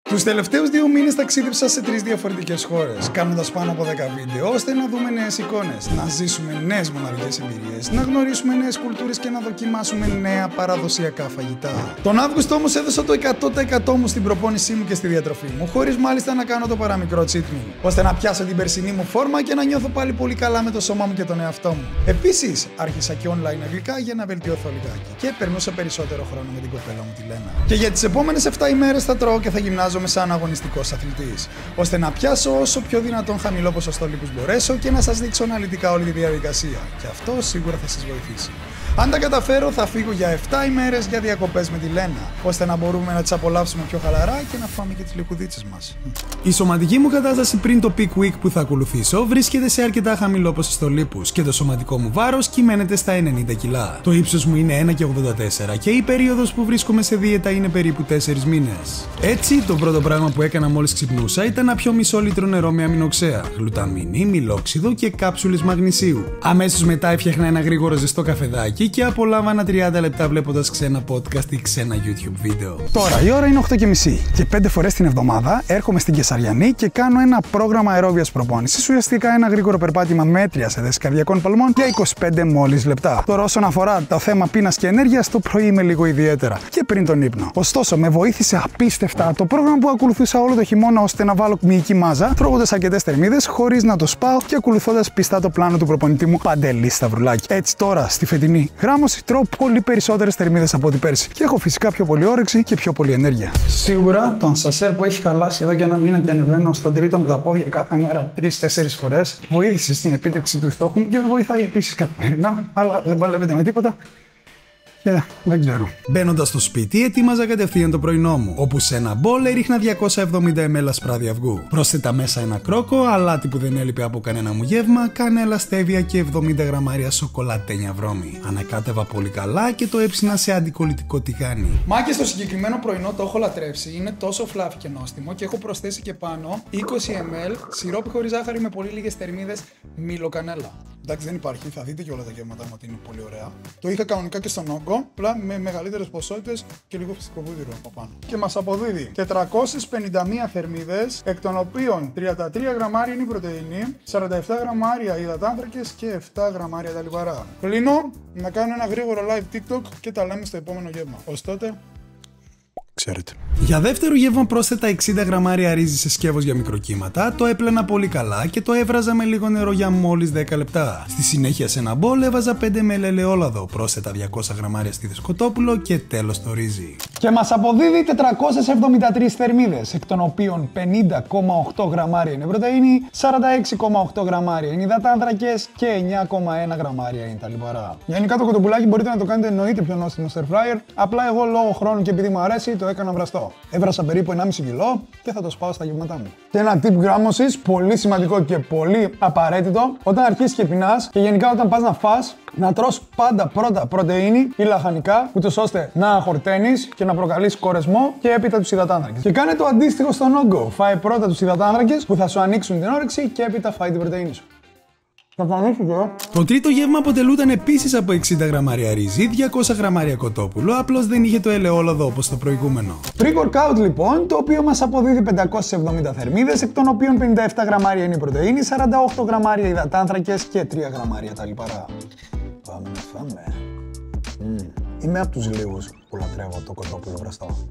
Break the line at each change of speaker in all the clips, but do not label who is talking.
Τους τελευταίους 2 μήνες ταξίδεψα σε 3 διαφορετικές χώρες, κάνοντας πάνω από 10 βίντεο ώστε να δούμε νέες εικόνες, να ζήσουμε νέες μοναδικές εμπειρίες, να γνωρίσουμε νέες κουλτούρες και να δοκιμάσουμε νέα παραδοσιακά φαγητά. Τον Αύγουστο όμως έδωσα το 100% μου στην προπόνησή μου και στη διατροφή μου, χωρίς μάλιστα να κάνω το παραμικρό cheat meal, ώστε να πιάσω την περσινή μου φόρμα και να νιώθω πάλι πολύ καλά με το σώμα μου και τον εαυτό μου. Επίσης, άρχισα και online αγγλικά για να βελτιωθώ λιγάκι και περνούσα περισσότερο χρόνο με την κοπέλα μου τη Λένα. Και για τις επόμενες 7 ημέρες θα τρώω και θα γυμνάζομαι σαν αγωνιστικός αθλητής, ώστε να πιάσω όσο πιο δυνατόν χαμηλό ποσοστό λίπους μπορέσω και να σας δείξω αναλυτικά όλη τη διαδικασία. Και αυτό σίγουρα θα σας βοηθήσει. Αν τα καταφέρω, θα φύγω για 7 ημέρες για διακοπές με τη Λένα, ώστε να μπορούμε να τις απολαύσουμε πιο χαλαρά και να φάμε και τις λικουδίτσες μας. Η σωματική μου κατάσταση πριν το peak week που θα ακολουθήσω βρίσκεται σε αρκετά χαμηλό ποσοστό λίπους και το σωματικό μου βάρος κυμαίνεται στα 90 κιλά. Το ύψος μου είναι 1,84 και η περίοδος που βρίσκομαι σε δίαιτα είναι περίπου 4 μήνες. Έτσι, το πρώτο πράγμα που έκανα μόλις ξυπνούσα ήταν να πιω μισό λίτρο νερό με αμινοξέα, γλουταμίνη, μιλόξιδο και κάψουλες μαγνησίου. Αμέσως μετά έφτιαχνα ένα γρήγορο ζεστό καφεδάκι και απολάμβανα 30 λεπτά βλέποντας ξένα podcast ή ξένα YouTube βίντεο. Τώρα η ώρα είναι 8:30 και 5 φορές την εβδομάδα έρχομαι στην Κεσαριανή και κάνω ένα πρόγραμμα αερόβιας προπόνησης, ουσιαστικά ένα γρήγορο περπάτημα μέτρια σε θέση καρδιακών παλμών για 25 μόλις λεπτά. Τώρα, όσον αφορά το θέμα πείνας και ενέργειας, το πρωί είμαι λίγο ιδιαίτερα και πριν τον ύπνο. Ωστόσο, με βοήθησε απίστευτα το πρόγραμμα που ακολουθούσα όλο το χειμώνα ώστε να βάλω μυϊκή μάζα, τρώγοντας αρκετές θερμίδες χωρίς να το σπάω και ακολουθώντας πιστά το πλάνο του προπονητή μου Παντελή Σταυρουλάκη. Έτσι, τώρα στη φετινή γράμμωση τρώω πολύ περισσότερες θερμίδες από ό,τι πέρσι και έχω φυσικά πιο πολύ όρεξη και πιο πολύ ενέργεια. Σίγουρα τον σασέρ που έχει χαλάσει εδώ και ένα μήνα και ανεβαίνω στον τρίτο με τα πόδια κάθε μέρα 3-4 φορές βοήθησε στην επίτευξη του στόχου μου και βοηθάει επίσης καθημερινά, αλλά δεν παλεύεται με τίποτα. Δεν ξέρω. Μπαίνοντας στο σπίτι, ετοίμαζα κατευθείαν το πρωινό μου, όπου σε ένα μπολ έριχνα 270 ml ασπράδι αυγού. Πρόσθετα μέσα ένα κρόκο, αλάτι που δεν έλειπε από κανένα μου γεύμα, κανέλα, στέβια και 70 γραμμάρια σοκολατένια βρώμη. Ανακάτευα πολύ καλά και το έψινα σε αντικολλητικό τηγάνι. Μα και στο συγκεκριμένο πρωινό το έχω λατρεύσει, είναι τόσο φλάφι και νόστιμο και έχω προσθέσει και πάνω 20 ml σιρόπι χωρίς ζάχαρη με πολύ λίγες θερμίδες μήλο-κανέλα. Εντάξει, δεν υπάρχει, θα δείτε και όλα τα γεύματα μου ότι είναι πολύ ωραία. Το είχα κανονικά και στον όγκο, απλά με μεγαλύτερες ποσότητες και λίγο φυσικό βούτυρο από πάνω. Και μας αποδίδει 451 θερμίδες, εκ των οποίων 33 γραμμάρια είναι η πρωτεΐνη, 47 γραμμάρια υδατάνθρακες και 7 γραμμάρια τα λιπαρά. Κλείνω να κάνω ένα γρήγορο live TikTok και τα λέμε στο επόμενο γεύμα. Ως τότε, ξέρετε. Για δεύτερο γεύμα πρόσθετα 60 γραμμάρια ρύζι σε σκεύος για μικροκύματα, το έπλαινα πολύ καλά και το έβραζα με λίγο νερό για μόλις 10 λεπτά. Στη συνέχεια σε ένα μπολ έβαζα 5 ml ελαιόλαδο, πρόσθετα 200 γραμμάρια στήθες κοτόπουλο και τέλος το ρύζι. Και μας αποδίδει 473 θερμίδες, εκ των οποίων 50,8 γραμμάρια είναι πρωτεΐνη, 46,8 γραμμάρια είναι υδατάνθρακες και 9,1 γραμμάρια είναι τα λιπαρά. Γενικά το κοτοπουλάκι μπορείτε να το κάνετε εννοείται πιο νόστιμο στο air fryer, απλά εγώ λόγω χρόνου και επειδή μου αρέσει το έκανα βραστό. Έβρασα περίπου 1,5 κιλό και θα το σπάω στα γεύματά μου. Και ένα tip γράμμωσης, πολύ σημαντικό και πολύ απαραίτητο, όταν αρχίσεις και πεινάς και γενικά όταν πας να φας, να τρως πάντα πρώτα πρωτεΐνη ή λαχανικά, ούτως ώστε να χορταίνεις και να προκαλείς κορεσμό και έπειτα τους υδατάνθρακες. Και κάνε το αντίστοιχο στον όγκο. Φάε πρώτα τους υδατάνθρακες που θα σου ανοίξουν την όρεξη και έπειτα φάει την πρωτεΐνη σου. Το τρίτο γεύμα αποτελούταν επίσης από 60 γραμμάρια ρύζι, 200 γραμμάρια κοτόπουλο, απλώς δεν είχε το ελαιόλαδο όπως το προηγούμενο. Pre-workout λοιπόν, το οποίο μας αποδίδει 570 θερμίδες, εκ των οποίων 57 γραμμάρια είναι η πρωτεΐνη, 48 γραμμάρια υδατάνθρακες και 3 γραμμάρια τα λιπαρά. Πάμε να φάμε. Είμαι από τους λίγους που λατρεύω το κοτόπουλο βραστό.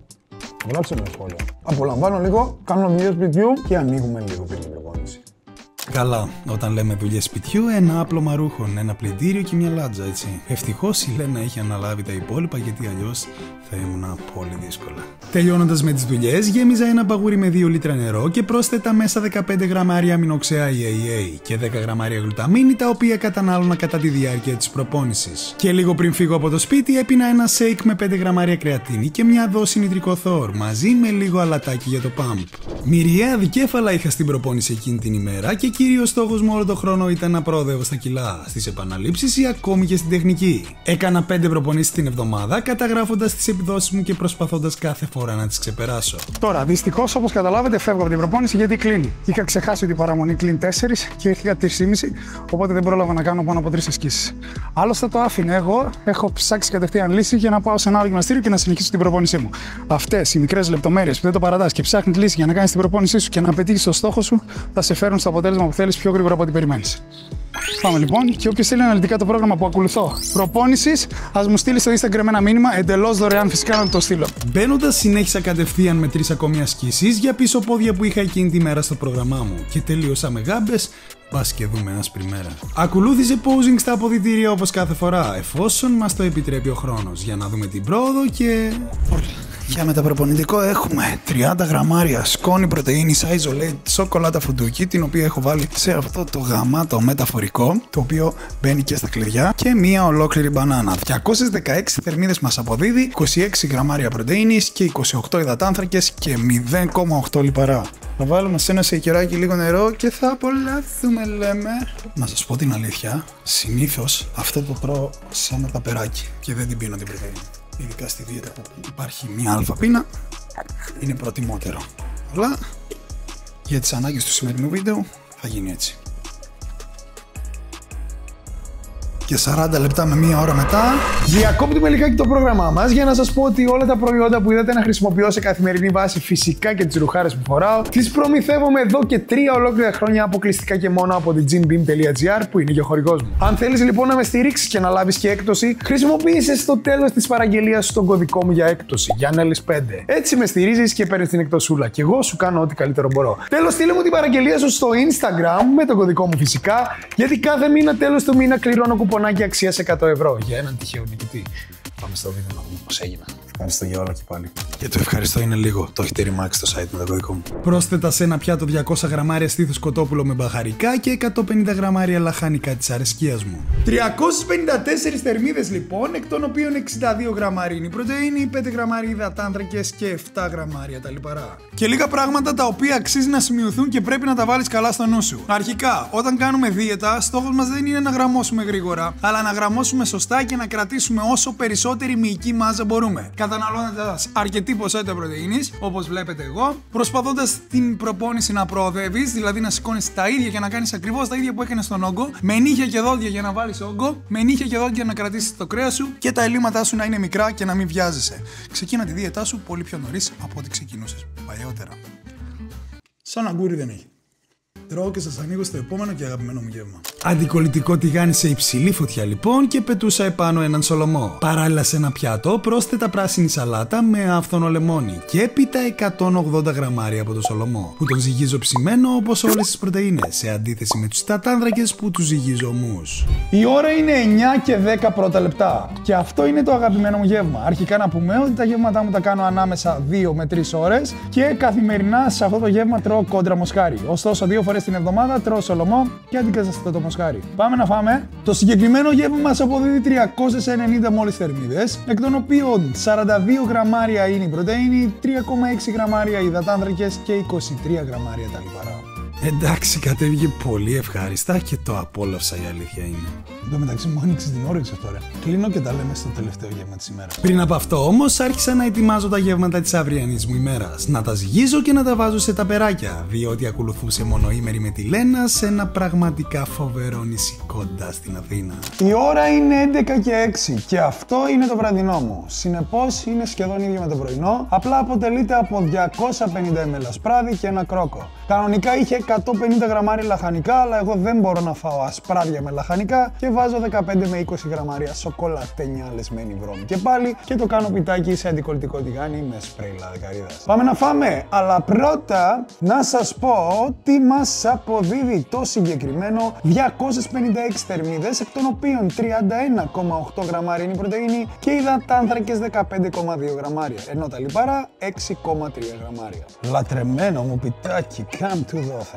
Γράψτε με σχόλιο. Απολαμβάνω λίγο, κάνω δουλειές σπιτιού και ανοίγουμε λίγο πριν την προπόνηση. Καλά, όταν λέμε δουλειές σπιτιού, ένα άπλωμα ρούχων, ένα πλυντήριο και μια λάτζα, έτσι. Ευτυχώς η Λένα είχε αναλάβει τα υπόλοιπα γιατί αλλιώς θα ήμουν πολύ δύσκολα. Τελειώνοντας με τις δουλειές, γέμιζα ένα μπαγούρι με 2 λίτρα νερό και πρόσθετα μέσα 15 γραμμάρια αμινοξέα EAA και 10 γραμμάρια γλουταμίνη, τα οποία κατανάλωνα κατά τη διάρκεια της προπόνησης. Και λίγο πριν φύγω από το σπίτι, έπινα ένα shake με 5 γραμμάρια κρεατίνη και μια δόση νητρικοθόρ μαζί με λίγο αλατάκι για το pump. Μυριαία δικέφαλα είχα στην προπόνηση εκείνη την ημέρα και κύριος στόχος μου όλο τον χρόνο ήταν να προοδεύω στα κιλά, στις επαναλήψεις ή ακόμη και στην τεχνική. Έκανα 5 προπονήσεις την εβδομάδα, καταγράφοντας τις επιδόσεις μου και προσπαθώντας κάθε φορά να τις ξεπεράσω.
Τώρα, δυστυχώς, όπως καταλάβετε, φεύγω από την προπόνηση γιατί κλείνει. Είχα ξεχάσει ότι η παραμονή κλείνει 4 και ήρθα 3,5, οπότε δεν πρόλαβα να κάνω πάνω από 3 ασκήσεις. Άλλωστε το άφηνε. Εγώ έχω ψάξει κατευθείαν λύση για να πάω σε ένα άλλο γυμναστήριο και να συνεχίσω την προπόνησή μου. Αυτές οι μικρές λεπτομέρειες που δεν το παρατάς και ψάχνεις λύση για να κάνεις την προπόνησή σου και να πετύχεις το στόχο σου, θα σε φέρουν στο αποτέλεσμα που θέλεις πιο γρήγορα από ό,τι περιμένεις. Πάμε λοιπόν, και όποιος θέλει αναλυτικά το πρόγραμμα που ακολουθώ προπόνησης, ας μου στείλει στο Instagram ένα μήνυμα, εντελώς δωρεάν φυσικά, να το στείλω.
Μπαίνοντας, συνέχισα κατευθείαν με 3 ακόμη ασκήσεις για πίσω πόδια που είχα εκείνη τη μέρα στο πρόγραμμά μου και τελείωσα με γάμπες. Πας και δούμε άσπρη μέρα. Ακολούθησε posing στα αποδυτήρια όπως κάθε φορά, εφόσον μας το επιτρέπει ο χρόνος, για να δούμε την πρόοδο και... Για μεταπροπονητικό έχουμε 30 γραμμάρια σκόνη πρωτεΐνης isolate σοκολάτα φουντούκι, την οποία έχω βάλει σε αυτό το γαμάτο μεταφορικό, το οποίο μπαίνει και στα κλειδιά, και μία ολόκληρη μπανάνα. 216 θερμίδες μας αποδίδει, 26 γραμμάρια πρωτεΐνης και 28 υδατάνθρακες και 0,8 λιπαρά. Θα βάλουμε σε ένα σεϊκεράκι λίγο νερό και θα απολαύσουμε, λέμε. Να σας πω την αλήθεια, συνήθως αυτό το τρώω σαν ένα ταπεράκι και δεν την πίνω την πρωτεΐνη. Ειδικά στη δίαιτα που υπάρχει μία αλφα πίνα, είναι προτιμότερο. Αλλά για τις ανάγκες του σημερινού βίντεο θα γίνει έτσι. Και 40 λεπτά με μία ώρα μετά,
διακόπτουμε λιγάκι το πρόγραμμά μας για να σας πω ότι όλα τα προϊόντα που είδατε να χρησιμοποιώ σε καθημερινή βάση, φυσικά και τις ρουχάρες που φοράω, τις προμηθεύομαι εδώ και 3 ολόκληρα χρόνια αποκλειστικά και μόνο από την gymbeam.gr, που είναι και ο χορηγός μου. Αν θέλεις λοιπόν να με στηρίξεις και να λάβεις και έκπτωση, χρησιμοποίησε στο τέλος της παραγγελίας τον κωδικό μου για έκπτωση, Γιάννελης 5. Έτσι με στηρίζεις και παίρνεις την εκπτωσούλα. Και εγώ σου κάνω ό,τι καλύτερο μπορώ. Τέλος, στείλε μου την παραγγελία σου στο Instagram με τον κωδικό μου φυσικά, γιατί κάθε μήνα τέλος του μήνα κληρώνω κουπονάκι αξίας 100 ευρώ για έναν τυχαίο νικητή. Πάμε στο βίντεο να δούμε πώς έγινα. Ευχαριστώ για όλα και πάλι.
Και το ευχαριστώ είναι λίγο. Το έχετε ρημάξει στο site με το κωδικό μου. Πρόσθετα σε ένα πιάτο 200 γραμμάρια στήθος κοτόπουλο με μπαχαρικά και 150 γραμμάρια λαχανικά της αρεσκίας μου. 354 θερμίδες λοιπόν, εκ των οποίων 62 γραμμάρια είναι η πρωτεΐνη, 5 γραμμάρια υδατάνθρακες και 7 γραμμάρια τα λιπαρά. Και λίγα πράγματα τα οποία αξίζει να σημειωθούν και πρέπει να τα βάλεις καλά στο νου σου. Αρχικά, όταν κάνουμε δίαιτα, στόχος μας δεν είναι να γραμμώσουμε γρήγορα, αλλά να γραμμώσουμε σωστά και να κρατήσουμε όσο περισσότερη μυϊκή μάζα μπορούμε. Καταναλώνοντας αρκετή ποσότητα πρωτεΐνης, όπως βλέπετε εγώ, προσπαθώντας την προπόνηση να προοδεύεις, δηλαδή να σηκώνεις τα ίδια και να κάνεις ακριβώς τα ίδια που έκανες στον όγκο, με νύχια και δόντια για να βάλεις όγκο, με νύχια και δόντια να κρατήσεις το κρέας σου και τα ελλείμματά σου να είναι μικρά και να μην βιάζεσαι. Ξεκίνα τη δίαιτά σου πολύ πιο νωρίς από ό,τι ξεκινούσες παλιότερα. Σαν αγκούρι δεν έχει. Τρώω και σας ανοίγω στο επόμενο και αγαπημένο μου γεύμα. Αντικολλητικό τηγάνι σε υψηλή φωτιά λοιπόν και πετούσα επάνω έναν σολομό. Παράλληλα σε ένα πιάτο πρόσθετα πράσινη σαλάτα με άφθονο λεμόνι και έπειτα 180 γραμμάρια από το σολομό, που τον ζυγίζω ψημένο όπως όλες τις πρωτεΐνες, σε αντίθεση με τους υδατάνθρακες που τους ζυγίζω ομμούς.
Η ώρα είναι 9 και 10 πρώτα λεπτά και αυτό είναι το αγαπημένο μου γεύμα. Αρχικά να πούμε ότι τα γεύματά μου τα κάνω ανάμεσα 2 με 3 ώρες και καθημερινά σε αυτό το γεύμα τρώω κόντρα μοσχάρι. Ωστόσο 2 φορές την εβδομάδα τρώω σολομό και αντικαταστατώ το μοσχάρι. Πάμε να φάμε. Το συγκεκριμένο γεύμα μας αποδίδει 390 μόλις θερμίδες, εκ των οποίων 42 γραμμάρια είναι η πρωτεΐνη, 3,6 γραμμάρια υδατάνθρακες και 23 γραμμάρια τα λιπαρά.
Εντάξει, κατέβηκε πολύ ευχάριστα και το απόλαυσα, η αλήθεια είναι.
Εν τω μεταξύ μου άνοιξε την όρεξη τώρα. Κλείνω και τα λέμε στο τελευταίο γεύμα της ημέρας.
Πριν από αυτό όμως άρχισα να ετοιμάζω τα γεύματα της αυριανής μου ημέρας. Να τα ζυγίζω και να τα βάζω σε ταπεράκια, διότι ακολουθούσε μονοήμερη με τη Λένα σε ένα πραγματικά φοβερό νησί κοντά στην Αθήνα.
Η ώρα είναι 11 και 6 και αυτό είναι το βραδινό μου. Συνεπώς είναι σχεδόν ίδιο με το πρωινό, απλά αποτελείται από 250 ml ασπράδι και ένα κρόκο. Κανονικά είχε 150 γραμμάρια λαχανικά, αλλά εγώ δεν μπορώ να φάω ασπράδια με λαχανικά και βάζω 15 με 20 γραμμάρια σοκολατένια λεσμένη βρώμη. Και πάλι και το κάνω πιτάκι σε αντικολλητικό τηγάνι με σπρέι λαδεκαρίδας. Πάμε να φάμε! Αλλά πρώτα να σας πω ότι μας αποδίδει το συγκεκριμένο 256 θερμίδες, εκ των οποίων 31,8 γραμμάρια είναι η πρωτεΐνη και υδατάνθρακες 15,2 γραμμάρια, ενώ τα λιπαρά 6,3 γραμμάρια. Λατρεμένο μου πιτάκι, come to δόθεν.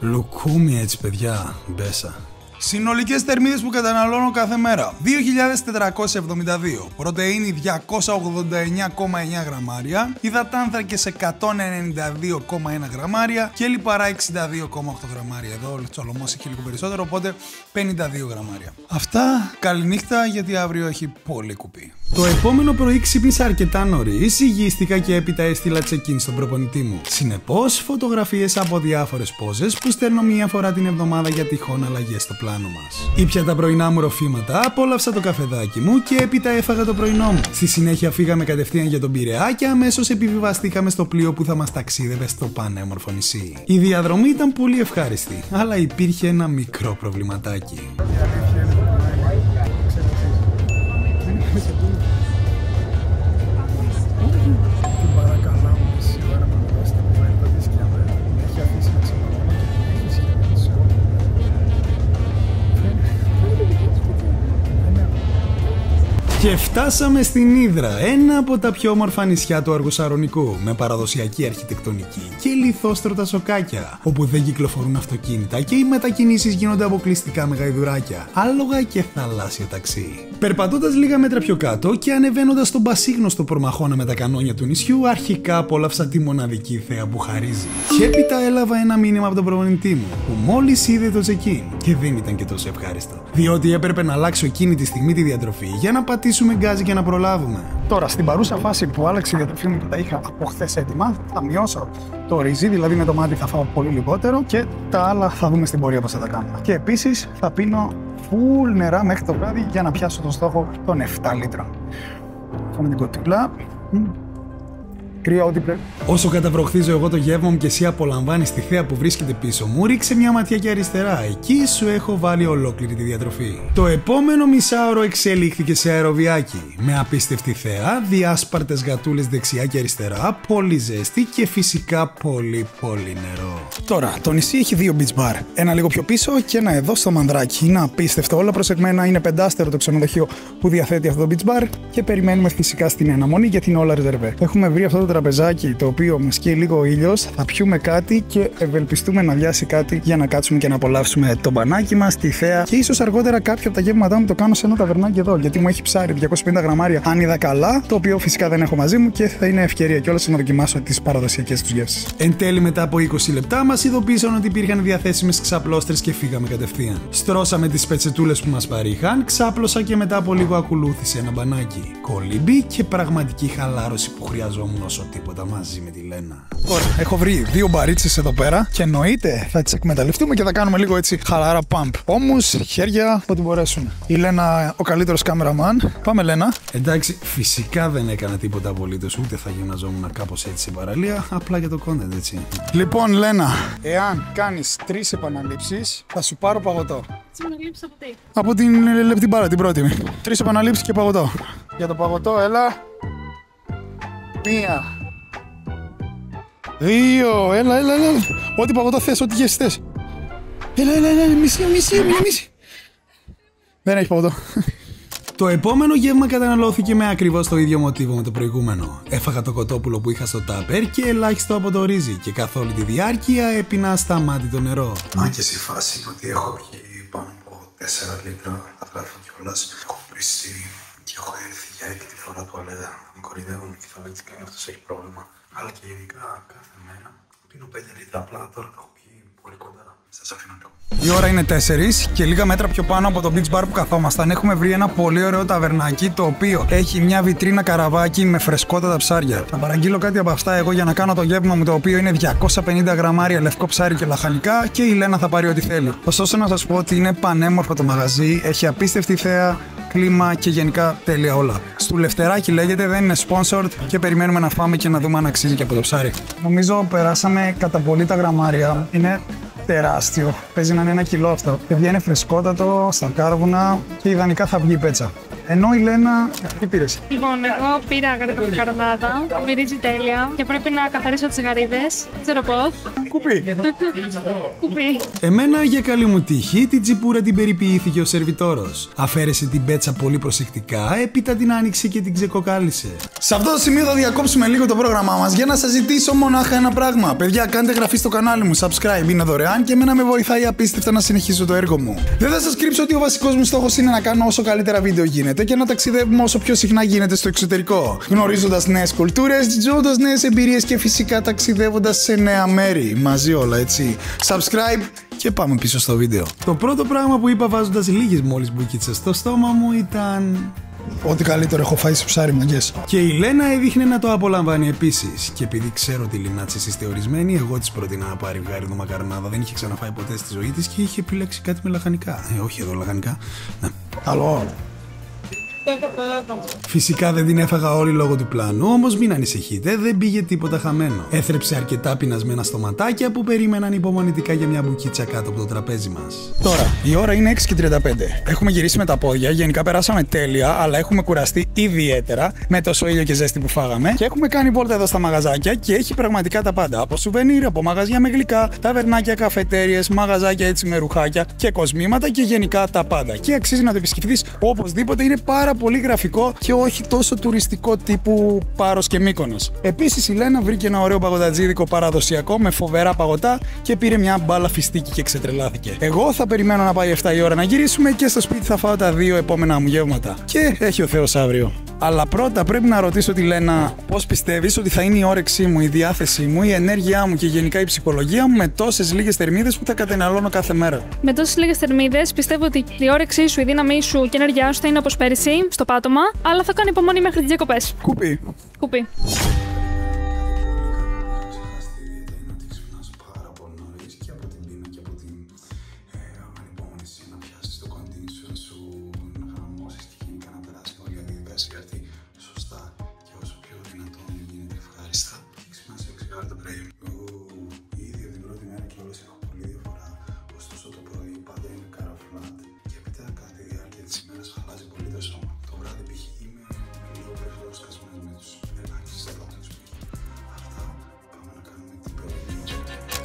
Λουκούμι έτσι παιδιά, μπέσα. Συνολικές θερμίδες που καταναλώνω κάθε μέρα: 2.472, πρωτεΐνη 289,9 γραμμάρια, υδατάνθρακες 192,1 γραμμάρια και λιπαρά 62,8 γραμμάρια. Εδώ ο τσολομός έχει λίγο περισσότερο, οπότε 52 γραμμάρια. Αυτά, καληνύχτα γιατί αύριο έχει πολύ κουπί. Το επόμενο πρωί ξύπνησα αρκετά νωρίς, ζυγίστηκα και έπειτα έστειλα check-in στον προπονητή μου. Συνεπώς, φωτογραφίες από διάφορες πόζες που στέλνω μία φορά την εβδομάδα για τυχόν αλλαγές στο πλάνο μας. Ήπια τα πρωινά μου ροφήματα, απόλαυσα το καφεδάκι μου και έπειτα έφαγα το πρωινό μου. Στη συνέχεια φύγαμε κατευθείαν για τον Πειραιά και αμέσως επιβιβαστήκαμε στο πλοίο που θα μας ταξίδευε στο πανέμορφο νησί. Η διαδρομή ήταν πολύ ευχάριστη, αλλά υπήρχε ένα μικρό προβληματάκι. Και φτάσαμε στην Ύδρα, ένα από τα πιο όμορφα νησιά του Αργοσαρονικού, με παραδοσιακή αρχιτεκτονική και λιθόστρωτα σοκάκια, όπου δεν κυκλοφορούν αυτοκίνητα και οι μετακινήσεις γίνονται αποκλειστικά με γαϊδουράκια, άλογα και θαλάσσιο ταξί. Περπατώντας λίγα μέτρα πιο κάτω και ανεβαίνοντας στον πασίγνωστο προμαχώνα με τα κανόνια του νησιού, αρχικά απόλαυσα τη μοναδική θέα που χαρίζει. Και έπειτα έλαβα ένα μήνυμα από τον προπονητή μου, που μόλις είδε το check-in, και δεν ήταν και τόσο ευχάριστο, διότι έπρεπε να αλλάξω εκείνη τη στιγμή τη διατροφή για να πατήσουμε γκάζι και να προλάβουμε.
Τώρα, στην παρούσα φάση που άλλαξε η διατροφή μου και τα είχα από χθες έτοιμα, θα μειώσω το ρυζί, δηλαδή με το μάτι θα φάω πολύ λιγότερο και τα άλλα θα δούμε στην πορεία πώς θα τα κάνουμε. Και επίσης θα πίνω full νερά μέχρι το βράδυ για να πιάσω τον στόχο των 7 λίτρων. Φάμε την κοτούλα. Κρύο ό,τι πρέπει.
Όσο καταβροχθίζω εγώ το γεύμα μου και εσύ απολαμβάνεις τη θέα που βρίσκεται πίσω μου, ρίξε μια ματιά και αριστερά. Εκεί σου έχω βάλει ολόκληρη τη διατροφή. Το επόμενο μισάωρο εξελίχθηκε σε αεροβιάκι. Με απίστευτη θέα, διάσπαρτες γατούλες δεξιά και αριστερά, πολύ ζέστη και φυσικά πολύ νερό.
Τώρα, το νησί έχει 2 beach bar. Ένα λίγο πιο πίσω και ένα εδώ στο Μανδράκι. Είναι απίστευτο, όλα προσεγμένα. Είναι 5άστερο το ξενοδοχείο που διαθέτει αυτό το beach bar και περιμένουμε φυσικά στην αναμονή γιατί είναι όλα ρεζερβέ. Έχουμε βρει αυτό το τραπεζάκι το οποίο μας καίει λίγο ο ήλιος, θα πιούμε κάτι και ευελπιστούμε να λιάσει κάτι για να κάτσουμε και να απολαύσουμε το μπανάκι μας, τη θέα και ίσως αργότερα κάποια από τα γεύματά μου το κάνω σε ένα ταβερνάκι εδώ γιατί μου έχει ψάρι 250 γραμμάρια αν είδα καλά, το οποίο φυσικά δεν έχω μαζί μου και θα είναι ευκαιρία κιόλας να δοκιμάσω τις παραδοσιακές τους γεύσεις.
Εν τέλει, μετά από 20 λεπτά μας ειδοποίησαν ότι υπήρχαν διαθέσιμες ξαπλώστρες και φύγαμε κατευθείαν. Στρώσαμε τις πετσετούλες που μας παρήχαν, ξάπλωσα και μετά από λίγο ακολούθησε ένα μπανάκι. Κολύμπι και πραγματική χαλάρωση που χρειαζόμουν όσο τίποτα μαζί με τη Λένα.
Ωραία, έχω βρει 2 μπαρίτσες εδώ πέρα και εννοείται θα τις εκμεταλλευτούμε και θα κάνουμε λίγο έτσι χαλαρά pump. Όμως, χέρια ό,τι μπορέσουν. Η Λένα ο καλύτερος κάμεραμαν. Πάμε, Λένα.
Εντάξει, φυσικά δεν έκανα τίποτα απολύτως, ούτε θα γυμναζόμουν κάπως έτσι σε παραλία, απλά για το content, έτσι.
Λοιπόν, Λένα, εάν κάνεις 3 επαναλήψεις, θα σου πάρω παγωτό.
Τι επαναλήψεις από τι?
Από την λεπτή την πρώτη. 3 επαναλήψεις και παγωτό. Για το παγωτό, έλα. 1. 2, έλα. Ό,τι παγωτό θες, ό,τι γεύση θες. Έλα, μισή. Δεν έχει παγωτό.
Το επόμενο γεύμα καταναλώθηκε με ακριβώς το ίδιο μοτίβο με το προηγούμενο. Έφαγα το κοτόπουλο που είχα στο τάπερ και ελάχιστο από το ρύζι και καθ' όλη τη διάρκεια έπινα ασταμάτητο νερό.
Αν και στη φάση ότι έχω πιει πάνω από 4 λίτρα, θα γράφω κιόλας. Έχω πριστεί και έχω έρθει για 6η φορά τουαλέτα. Με κορυδεύουν και θα λέτε ότι αυτός έχει πρόβλημα. Αλλά και γενικά κάθε μέρα πίνω 5 λίτρα, απλά τώρα το έχω πιει πολύ κοντά. Σας αφήνω λίγο.
Η ώρα είναι 4 και λίγα μέτρα πιο πάνω από το beach bar που καθόμασταν έχουμε βρει ένα πολύ ωραίο ταβερνάκι το οποίο έχει μια βιτρίνα καραβάκι με φρεσκότατα ψάρια. Θα παραγγείλω κάτι από αυτά εγώ για να κάνω το γεύμα μου το οποίο είναι 250 γραμμάρια λευκό ψάρι και λαχανικά και η Λένα θα πάρει ό,τι θέλει. Ωστόσο να σας πω ότι είναι πανέμορφο το μαγαζί, έχει απίστευτη θέα, κλίμα και γενικά τέλεια όλα. Στο Λευτεράκι λέγεται, δεν είναι sponsored και περιμένουμε να φάμε και να δούμε αν αξίζει και από το ψάρι. Νομίζω περάσαμε κατά πολύ τα γραμμάρια. Είναι τεράστιο. Παίζει να είναι 1 κιλό αυτό. Παιδιά είναι φρεσκότατο, στα κάρβουνα και ιδανικά θα βγει η πέτσα. Ενώ η Λένα, τι πήρες?
Λοιπόν, εγώ πήρα καρονάδα, μυρίζει τέλεια και πρέπει να καθαρίσω τις γαρίδες. Δεν ξέρω πώς.
Κουπί.
Κουπί.
Εμένα για καλή μου τύχη την τσιπούρα την περιποιήθηκε ο σερβιτόρος. Αφαίρεσε την πέτσα πολύ προσεκτικά, έπειτα την άνοιξε και την ξεκοκάλισε.
Σε αυτό το σημείο θα διακόψουμε λίγο το πρόγραμμά μας για να σας ζητήσω μονάχα ένα πράγμα. Παιδιά, κάντε εγγραφή στο κανάλι μου, subscribe, είναι δωρεάν και εμένα με βοηθάει απίστευτα να συνεχίσω το έργο μου. Δεν θα σας κρύψω ότι ο βασικός μου στόχος είναι να κάνω όσο καλύτερα βίντεο γίνεται και να ταξιδεύουμε όσο πιο συχνά γίνεται στο εξωτερικό. Γνωρίζοντας νέες κουλτούρες, ζώντας νέες εμπειρίες και φυσικά ταξιδεύοντας σε νέα μέρη. Μαζί όλα, έτσι. Subscribe και πάμε πίσω στο βίντεο.
Το πρώτο πράγμα που είπα βάζοντας λίγες μόλις μπουκίτσες στο στόμα μου ήταν... Ό,τι καλύτερο έχω φάει σε ψάρι, μαγκές. Και η Λένα έδειχνε να το απολαμβάνει επίσης. Και επειδή ξέρω ότι οι Λινάτσες είστε ορισμένοι, εγώ της πρότεινα να πάρει βγάριδο μακαρονάδα. Δεν είχε ξαναφάει ποτέ στη ζωή της και είχε επιλέξει κάτι με λαχανικά. Όχι εδώ λαχανικά. Ναι. Καλό. Φυσικά δεν την έφαγα όλη λόγω του πλάνου, όμως μην ανησυχείτε, δεν πήγε τίποτα χαμένο. Έθρεψε αρκετά πεινασμένα στοματάκια που περίμεναν υπομονητικά για μια μπουκίτσα κάτω από το τραπέζι μας. Τώρα, η ώρα είναι 6:35. Έχουμε γυρίσει με τα πόδια, γενικά περάσαμε τέλεια, αλλά έχουμε κουραστεί ιδιαίτερα με τόσο ήλιο και ζέστη που φάγαμε. Και έχουμε κάνει βόλτα εδώ στα μαγαζάκια και έχει πραγματικά τα πάντα. Από σουβενίρ, από μαγαζιά με γλυκά, ταβερνάκια, καφετέριες, μαγαζάκια έτσι με ρουχάκια και κοσμήματα και γενικά τα πάντα. Και αξίζει να το επισκεφτείς οπωσδήποτε, είναι πάρα πολύ γραφικό και όχι τόσο τουριστικό τύπου Πάρος και Μύκονος. Επίσης η Λένα βρήκε ένα ωραίο παγωτατζίδικο παραδοσιακό με φοβερά παγωτά και πήρε μια μπάλα φιστίκι και ξετρελάθηκε. Εγώ θα περιμένω να πάει 7 η ώρα να γυρίσουμε και στο σπίτι θα φάω τα 2 επόμενα μου γεύματα. Και έχει ο Θεός αύριο. Αλλά πρώτα πρέπει να ρωτήσω τη Λένα πώς πιστεύεις ότι θα είναι η όρεξή μου, η διάθεσή μου, η ενέργειά μου και γενικά η ψυχολογία μου με τόσες λίγες θερμίδες που θα καταναλώνω κάθε μέρα.
Με τόσες λίγες θερμίδες πιστεύω ότι η όρεξή σου, η δύναμή σου και η ενέργειά σου θα είναι όπως πέρυσι, στο πάτωμα, αλλά θα κάνει υπομονή μέχρι τις διακοπές.
Κουπί.
Κουπί.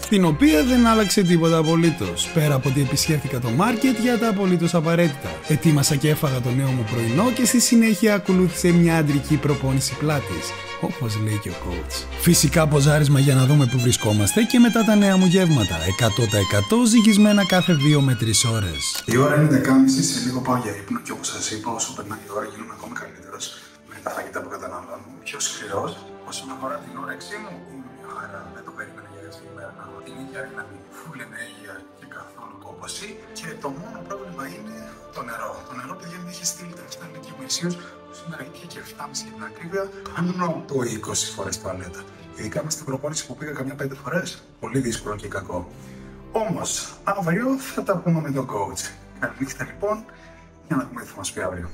Την οποία δεν άλλαξε τίποτα απολύτως, πέρα από ότι επισκέφθηκα το μάρκετ για τα απολύτως απαραίτητα. Ετοίμασα και έφαγα το νέο μου πρωινό και στη συνέχεια ακολούθησε μια αντρική προπόνηση πλάτης, όπως λέει και ο coach. Φυσικά ποζάρισμα για να δούμε που βρισκόμαστε και μετά τα νέα μου γεύματα, 100% ζυγισμένα κάθε 2 με 3 ώρες.
Η ώρα είναι 10:30, σε λίγο πάω για ύπνο και όπως σας είπα, όσο περνάει η ώρα γίνομαι ακόμη καλύτερος με τα φαγητά που καταναλώνω. Πιο σκληρός όσον αφορά την όρεξή μου, είναι μια χαρά. Δεν το περίμενα για αυτή τη μέρα να δω την ίδια δύναμη, φουλ ενέργεια και καθόλου κόπωση. Και το μόνο πρόβλημα είναι το νερό. Το νερό, παιδιά, μου είχε στείλει τελευταία λεπτή ημερησίως, που σήμερα είχε και 7,5 για την ακρίβεια, πάνω το 20 φορές τουαλέτα. Ειδικά με στην προπόνηση που πήγα καμιά 5 φορές. Πολύ δύσκολο και κακό. Όμως, αύριο θα τα πούμε με τον coach. Καλή νύχτα λοιπόν, για να δούμε τι θα μας πει αύριο.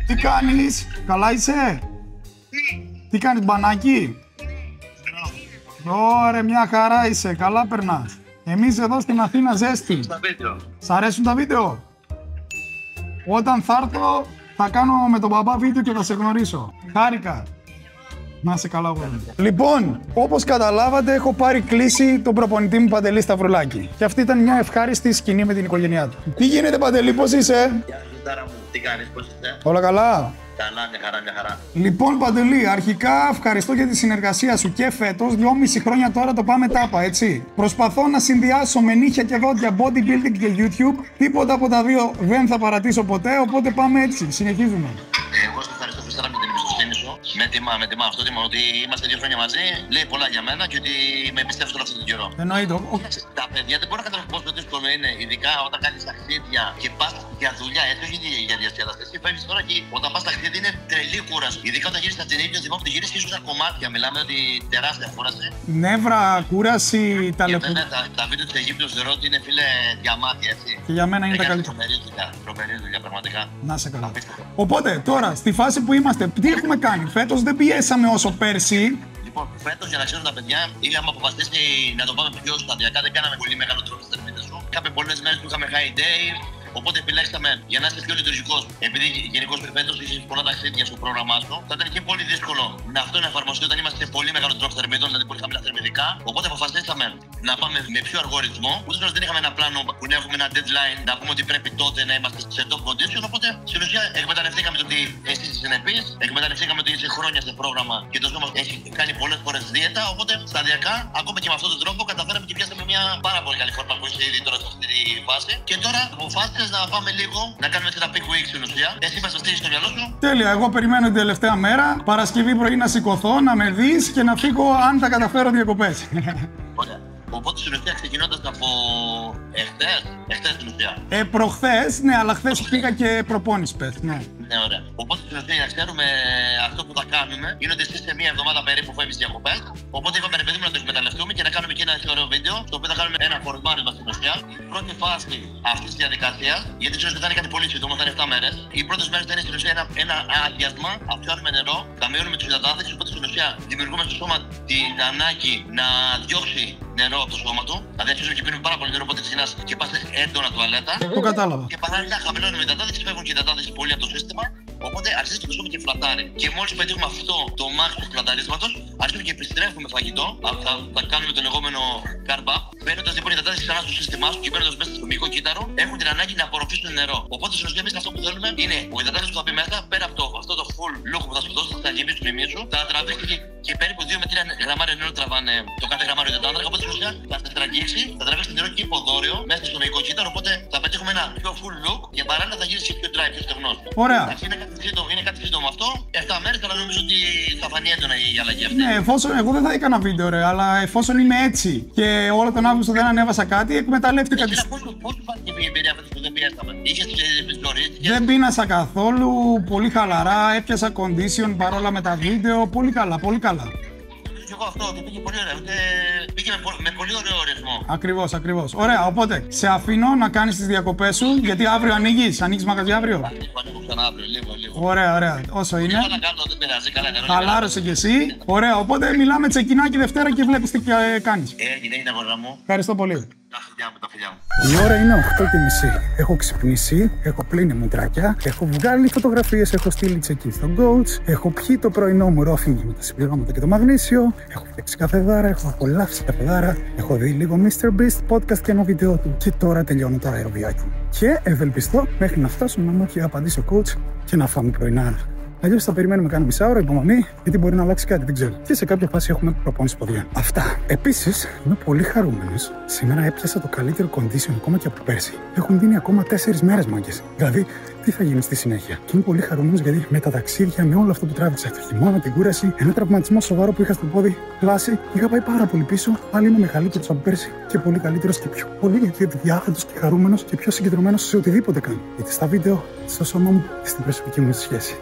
Τι κάνεις, καλά είσαι? Τι κάνεις, μπανάκι? Ωραία, μια χαρά είσαι, καλά περνάς. Εμείς εδώ στην Αθήνα ζέστη. Σ' αρέσουν τα βίντεο? Όταν θα έρθω θα κάνω με τον μπαμπά βίντεο και θα σε γνωρίσω. Χάρηκα. Να είσαι καλά, γόρι. Λοιπόν, όπως καταλάβατε, έχω πάρει κλίση τον προπονητή μου Παντελή Σταυρουλάκη. Και αυτή ήταν μια ευχάριστη σκηνή με την οικογένειά του. Τι γίνεται, Παντελή, πώς είσαι?
Γεια σου, Τάρα μου, τι κάνεις, πώς είσαι?
Όλα καλά.
Καλά, μια χαρά, μια χαρά.
Λοιπόν, Παντελή, αρχικά ευχαριστώ για τη συνεργασία σου και φέτος, 2,5 χρόνια τώρα το πάμε τάπα, έτσι. Προσπαθώ να συνδυάσω με νύχια και δόντια bodybuilding και YouTube. Τίποτα από τα δύο δεν θα παρατήσω ποτέ, οπότε πάμε έτσι. Συνεχίζουμε.
Εγώ σε ευχαριστώ φυσικά με την εμπιστοσύνη σου. Με τιμά αυτό τιμά ότι είμαστε 2 χρόνια μαζί. Λέει πολλά για μένα και ότι με εμπιστεύεις όλο αυτόν τον καιρό.
Εννοείται.
Τα παιδιά δεν μπορώ να καταλάβω πόσο δύσκολο είναι, ειδικά όταν κάνεις ταξίδια και πας για δουλειά, έτσι, όχι για διασκέδαση. Εσύ φεύγεις τώρα και όταν πας ταξίδι είναι τρελή κούραση. Ειδικά όταν γύρισεις από την Αίγυπτο, θυμάμαι ότι γύρισεις ίσως στα κομμάτια. Μιλάμε ότι τεράστια κούραση.
Νεύρα, κούραση, ταλαιπωρία.
Τα βίντεο της Αιγύπτου θεωρώ ότι είναι, φίλε, διαμάτια, έτσι.
Και για μένα είναι τα καλύτερα.
Τρομερή δουλειά, πραγματικά.
Να σε καλά. Οπότε, τώρα, στη φάση που είμαστε, τι έχουμε κάνει? Φέτος δεν πιέσαμε όσο πέρσι.
Λοιπόν, φέτος για να ξέρουν τα παιδιά, είχαμε αποφασίσει να το πάμε πιο σταδιακά. Δεν κάναμε πολύ μεγάλο τρόπο στις θερμίδες σου. Είχαμε πολλές μέρες που είχαμε high day. Οπότε επιλέξαμε για να είσαι πιο λειτουργικός. Επειδή γενικώς φέτος είσαι πολλά ταξίδια στο πρόγραμμά σου, θα ήταν και πολύ δύσκολο να αυτό να εφαρμοστεί όταν είμαστε σε πολύ μεγάλο τρόπο θερμίδων, δηλαδή πολύ χαμηλά θερμιδικά. Οπότε αποφασίσαμε να πάμε με πιο αργό ρυθμό. Ούτως δεν είχαμε ένα πλάνο που να έχουμε ένα deadline να πούμε ότι πρέπει τότε να είμαστε σε top condition. Οπότε στην ουσία εκμεταλλευτήκαμε το ότι εσύ είσαι συνεπής, εκμεταλλευτήκαμε ότι είσαι χρόνια σε πρόγραμμα και το σώμα έχει κάνει πολλές φορές δίαιτα. Οπότε σταδιακά, ακόμα και με αυτόν τον τρόπο, καταφέραμε και πιάσαμε μια πάρα πολύ καλή φόρμα που είσαι ήδη τώρα σε αυτή τη φάση. Και τώρα αποφάσισες να πάμε λίγο, να κάνουμε έτσι ένα peak week στην ουσία. Εσύ μας το στείλεις στο μυαλό σου.
Τέλεια, εγώ περιμένω την τελευταία μέρα. Παρασκευή πρωί να σηκωθώ, να με δεις και να φύγω αν τα καταφέρω διακοπές.
Ωραία. Οπότε στην ουσία ξεκινώντας από εχθές στην ουσία.
Προχθές, ναι, αλλά χθες πήγα και προπόνηση, πες, ναι.
Ναι, ωραία. Οπότε στην ουσία να ξέρουμε αυτό που θα κάνουμε είναι ότι εσείς σε μία εβδομάδα περίπου φεύγεις διακοπές. Οπότε είπαμε ρε παιδί μου να το εκμεταλλευτούμε και να κάνουμε και ένα ωραίο βίντεο στο οποίο θα κάνουμε ένα φορμάρισμα στην ουσία. Η πρώτη φάση αυτής της διαδικασίας, γιατί ξέρω ότι θα είναι κάτι πολύ σύντομο, θα είναι 7 μέρες. Οι πρώτες μέρες θα είναι στην ουσία ένα άδειασμα, αφιώνουμε νερό, θα μειώνουμε τους υδατάνθρακες, οπότε στην ουσία δημιουργούμε στο σώμα την ανάγκη να διώξει νερό από το σώμα του. Δηλαδή αρχίζουμε και πίνουμε πάρα πολύ νερό, οπότε ξεκινάς και πας έντονα τουαλέτα.
Το κατάλαβα.
Και παράλληλα χαμηλώνουμε υδατάνθρακες, φεύγουν και οι υδατάνθρακες πολύ από το σύστημα. Οπότε αρχίζει και το σώμα και φλατάρει. Και μόλις πετύχουμε αυτό το max του φλαταρίσματος, αρχίζουμε και επιστρέφουμε φαγητό. Θα κάνουμε το λεγόμενο carb up. Μπαίνοντας λοιπόν οι υδατάνθρακες ξανά στο σύστημά σου και μπαίνοντας μέσα στο μυϊκό κύτταρο, έχουν την ανάγκη να απορροφήσουν νερό. Οπότε στην ουσία εμείς αυτό που θέλουμε είναι ο υδατάνθρακας που θα μπει μέσα, πέρα από αυτό το full λόγο που θα σου δώσει, θα γεμίσει το μυαλί σου, θα τραβήξει και περίπου 2 με 3 γραμμάρια νερό τραβάνε το κάθε γραμμάριο υδατάνθρακα. Οπότε στην ουσία θα σε τραγγίξει, θα τραβήξει νερό και υποδόριο μέσα στο μυϊκό κύτταρο. Οπότε θα πετύχουμε ένα πιο full look και παράλληλα θα γίνει και πιο dry, πιο στεγνός.
Ωραία.
Είναι κάτι σύντομο αυτό. 7 μέρες, αλλά νομίζω ότι θα φανεί έντονα η αλλαγή αυτή.
Ναι, εφόσον εγώ δεν θα έκανα βίντεο, ρε, αλλά εφόσον είμαι έτσι και όλο τον Αύγουστο δεν ανέβασα κάτι, εκμεταλλεύτηκα τη.
Πώς σου φάνηκε η εμπειρία αυτή που δεν πιέσαμε? Είχες πλωρίτ?
Δεν πίνασα καθόλου, πολύ χαλαρά, έπιασα condition παρόλα με τα βίντεο, πολύ καλά, πολύ καλά.
Και εγώ αυτό και πήγε πολύ ωραία, πήγε με πολύ ωραίο ρυθμό.
Ακριβώς. Ωραία, οπότε σε αφήνω να κάνεις τις διακοπές σου, γιατί αύριο ανοίγεις μαγαζί αύριο.
Ανοίγω ξανά αύριο, λίγο.
Ωραία, όσο είναι.
Να κάνω, δεν πειράζει, καλά.
Χαλάρωσε κι εσύ. Ωραία, οπότε μιλάμε τσεκινάκι Δευτέρα και βλέπεις τι κάνεις.
Έγινε αγορά μου.
Ευχαριστώ πολύ.
Τα φιλιά μου.
Η ώρα είναι 8:30. Έχω ξυπνήσει, έχω πλύνει μουτράκια, έχω βγάλει φωτογραφίες, έχω στείλει check-in στον coach, έχω πιει το πρωινό μου ρόφινγκ με τα συμπληρώματα και το μαγνήσιο, έχω φτιάξει καφεδάρα, έχω απολαύσει καφεδάρα, έχω δει λίγο Mr. Beast podcast και ένα βίντεο του και τώρα τελειώνω το αεροβιάκι μου. Και ευελπιστώ μέχρι να φτάσω να μου έχει απαντήσει ο coach και να φάμε πρωινά. Αλλιώς θα περιμένουμε κάνα μισά ώρα υπομονή, γιατί μπορεί να αλλάξει κάτι, δεν ξέρω. Και σε κάποια φάση έχουμε προπόνηση ποδιών. Αυτά. Επίσης, είμαι πολύ χαρούμενος. Σήμερα έπιασα το καλύτερο condition ακόμα και από πέρσι. Έχουν δίνει ακόμα 4 μέρες, μάγκες. Δηλαδή, τι θα γίνει στη συνέχεια. Και είμαι πολύ χαρούμενος γιατί με τα ταξίδια, με όλο αυτό που τράβηξα, το χειμώνα, την κούραση, ένα τραυματισμό σοβαρό που είχα στο πόδι, πλάση, είχα πάει πάρα πολύ πίσω. Πάλι είμαι μεγαλύτερος από πέρσι και πολύ καλύτερος και πιο πολύ διάθετος και χαρούμενος και πιο συγκεντρωμένος σε οτιδήποτε κάνω. Είτε στα βίντεο, στο σώμα μου και στην προσωπική μου σχέση.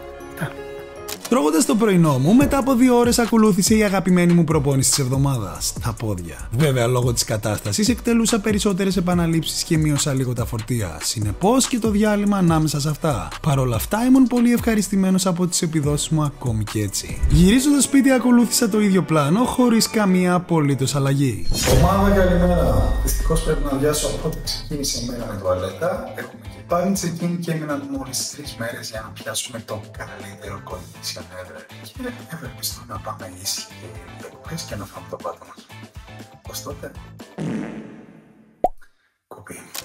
Τρώγοντας το πρωινό μου, μετά από 2 ώρες ακολούθησε η αγαπημένη μου προπόνηση της εβδομάδας, τα πόδια. Βέβαια, λόγω της κατάστασης εκτελούσα περισσότερες επαναλήψεις και μείωσα λίγο τα φορτία. Συνεπώς και το διάλειμμα ανάμεσα σε αυτά. Παρ' όλα αυτά, ήμουν πολύ ευχαριστημένος από τις επιδόσεις μου ακόμη και έτσι. Γυρίζοντας σπίτι, ακολούθησα το ίδιο πλάνο, χωρίς καμία απολύτως αλλαγή. Ομάδα, καλημέρα. Δυστυχώς πρέπει να αδειάσω, οπότε ξεκίνησε η μέρα με τουαλέτα. Έχουμε και πάλι check-in και έμειναν μόλις 3 μέρες για να πιάσουμε το καλύτερο condition ever. Και ευελπιστώ να πάμε ήσυχοι διακοπές και να φάμε το πάτο μας. Ως τότε.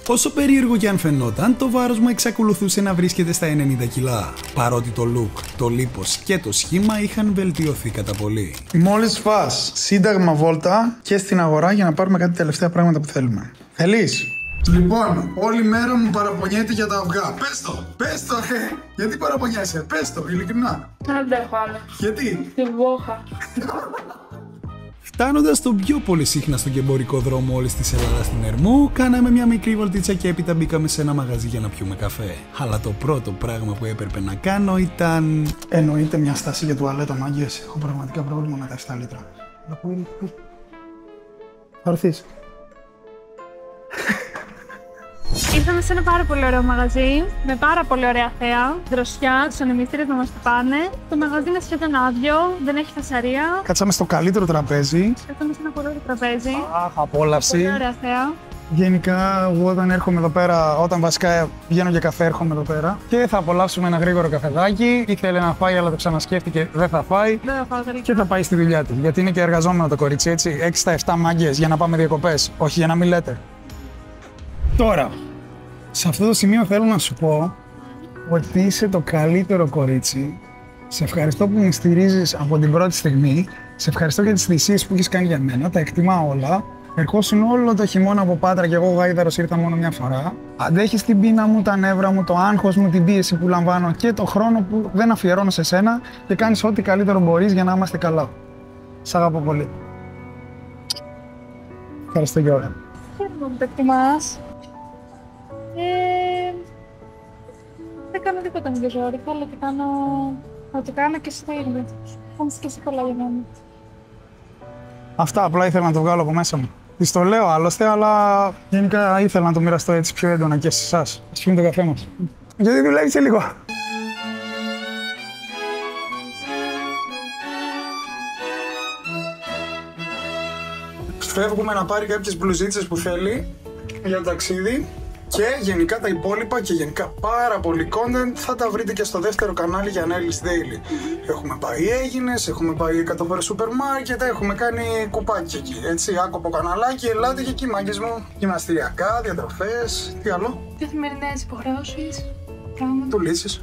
Όσο περίεργο και αν φαινόταν, το βάρος μου εξακολουθούσε να βρίσκεται στα 90 κιλά. Παρότι το look, το λίπος και το σχήμα είχαν βελτιωθεί κατά πολύ. Μόλις φας σύνταγμα βόλτα και στην αγορά για να πάρουμε κάτι τελευταία πράγματα που θέλουμε. Θέλεις? Λοιπόν, όλη μέρα μου παραπονιέται για τα αυγά. Πες το, γιατί παραπονιέσαι, πες το, ειλικρινά.
Δεν αντέχω άλλο.
Γιατί?
Τη βόχα.
Φτάνοντας τον πιο πολύ σύχνα στον εμπορικό δρόμο όλης της Ελλάδας στην Ερμού, κάναμε μια μικρή βολτίτσα και έπειτα μπήκαμε σε ένα μαγαζί για να πιούμε καφέ. Αλλά το πρώτο πράγμα που έπρεπε να κάνω ήταν... Εννοείται μια στάση για τουαλέτα, μάγκες. Έχω πραγματικά πρόβλημα με τα 7 λίτρα. Θα έρθεις.
Ήρθαμε σε ένα πάρα πολύ ωραίο μαγαζί, με πάρα πολύ ωραία θέα, δροσιά, τους ανεμιστήρες να μας το πάνε. Το μαγαζί είναι σχεδόν άδειο, δεν έχει φασαρία.
Κάτσαμε στο καλύτερο τραπέζι.
Κάτσαμε σε ένα πολύ ωραίο τραπέζι.
Αχ, απόλαυση.
Πολύ ωραία θέα.
Γενικά, εγώ όταν έρχομαι εδώ πέρα, όταν βασικά βγαίνω για καφέ, έρχομαι εδώ πέρα και θα απολαύσουμε ένα γρήγορο καφεδάκι. Ήθελε να φάει, αλλά το ξανασκέφτηκε, δεν θα φάει.
Δεν θα φάω τελικά.
Και θα πάει στη δουλειά του. Γιατί είναι και εργαζόμενο το κορίτσι, έτσι. 6 στα 7 μάγκες για να πάμε διακοπές. Όχι, για να μην λέτε. Τώρα, σε αυτό το σημείο θέλω να σου πω ότι είσαι το καλύτερο κορίτσι. Σε ευχαριστώ που με στηρίζεις από την πρώτη στιγμή. Σε ευχαριστώ για τις θυσίες που έχεις κάνει για μένα. Τα εκτιμάω όλα. Ερχόσουν όλο το χειμώνα από Πάτρα και εγώ γάιδαρος ήρθα μόνο μια φορά. Αντέχεις την πείνα μου, τα νεύρα μου, το άγχος μου, την πίεση που λαμβάνω και το χρόνο που δεν αφιερώνω σε σένα και κάνεις ό,τι καλύτερο μπορείς για να είμαστε καλά. Σ' αγαπώ πολύ.
Ευχαριστώ και όλα.
Χαίρομαι που το εκτιμάς. Δεν κάνω τίποτα με τη ζωή. Θέλω να το κάνω και στο ίδιο. Κάνεις και εσύ πολλά για μένα.
Αυτά απλά ήθελα να το βγάλω από μέσα μου. Της το λέω άλλωστε, αλλά γενικά ήθελα να το μοιραστώ έτσι πιο έντονα και σε εσάς. Ας πιούμε το καφέ μας. Γιατί δουλεύει και λίγο. Φεύγουμε να πάρει κάποιες μπλουζίτσες που θέλει για το ταξίδι και γενικά τα υπόλοιπα και γενικά πάρα πολύ content θα τα βρείτε και στο δεύτερο κανάλι για Nelly's Daily. Έχουμε πάει Έγινες, έχουμε πάει 100 φορές σούπερ μάρκετ, έχουμε κάνει κουπάκι εκεί, έτσι, άκοπο καναλάκι, ελάτε και εκεί μάγκες μου, γυμναστηριακά, διατροφές, τι άλλο.
Καθημερινές υποχρεώσεις, πράγματα.
Του λύσεις.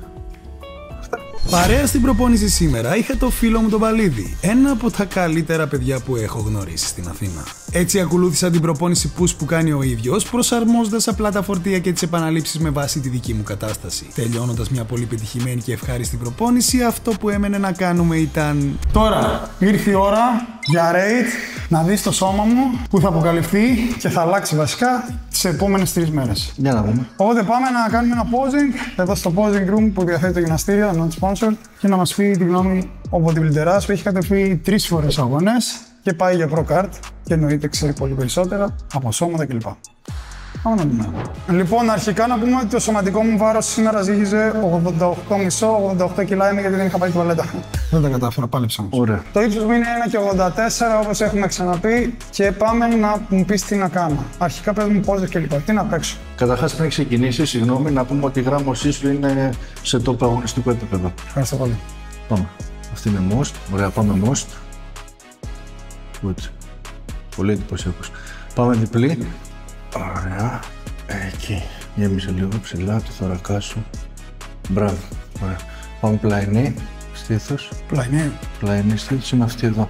Παρέα στην προπόνηση σήμερα είχα το φίλο μου τον Παλίδη, ένα από τα καλύτερα παιδιά που έχω γνωρίσει στην Αθήνα. Έτσι ακολούθησα την προπόνηση push που κάνει ο ίδιος, προσαρμόζοντας απλά τα φορτία και τις επαναλήψεις με βάση τη δική μου κατάσταση. Τελειώνοντας μια πολύ πετυχημένη και ευχάριστη προπόνηση, αυτό που έμενε να κάνουμε ήταν...
Τώρα ήρθε η ώρα για rate, να δεις το σώμα μου που θα αποκαλυφθεί και θα αλλάξει βασικά τις επόμενες 3 μέρες.
Για να δούμε.
Οπότε πάμε να κάνουμε ένα posing εδώ στο posing room που διαθέτει το γυμναστήριο, not sponsored, και να μας πει τη γνώμη ο bodybuilderάς που έχει κατεβεί 3 φορές αγώνες και πάει για pro card και εννοείται ξέρει πολύ περισσότερα από σώματα κλπ. Πάμε να δούμε. Λοιπόν, αρχικά να πούμε ότι το σωματικό μου βάρος σήμερα ζύγιζε 88,5, 88 κιλά είναι γιατί δεν είχα πάει τουαλέτα. Δεν τα κατάφερα, πάλεψα όμως.
Ωραία.
Το ύψος μου είναι 1,84 όπως έχουμε ξαναπεί και πάμε να μου πεις τι να κάνω. Αρχικά πες μου poses κλπ. Τι να παίξω.
Καταρχάς, πριν ξεκινήσει, συγγνώμη, να πούμε ότι η γράμμωσή σου είναι σε top αγωνιστικό επίπεδο.
Ευχαριστώ πολύ.
Πάμε. Αυτή είναι most. Ωραία, πάμε most. Good. Πολύ εντυπωσιακός. Πάμε διπλή. Ωραία. Εκεί. Γέμισε λίγο ψηλά το θωρακά σου. Μπράβο. Ωραία. Πάμε πλαϊνή. Στήθος.
Πλαϊνή.
Πλαϊνή στήθος είναι αυτή εδώ.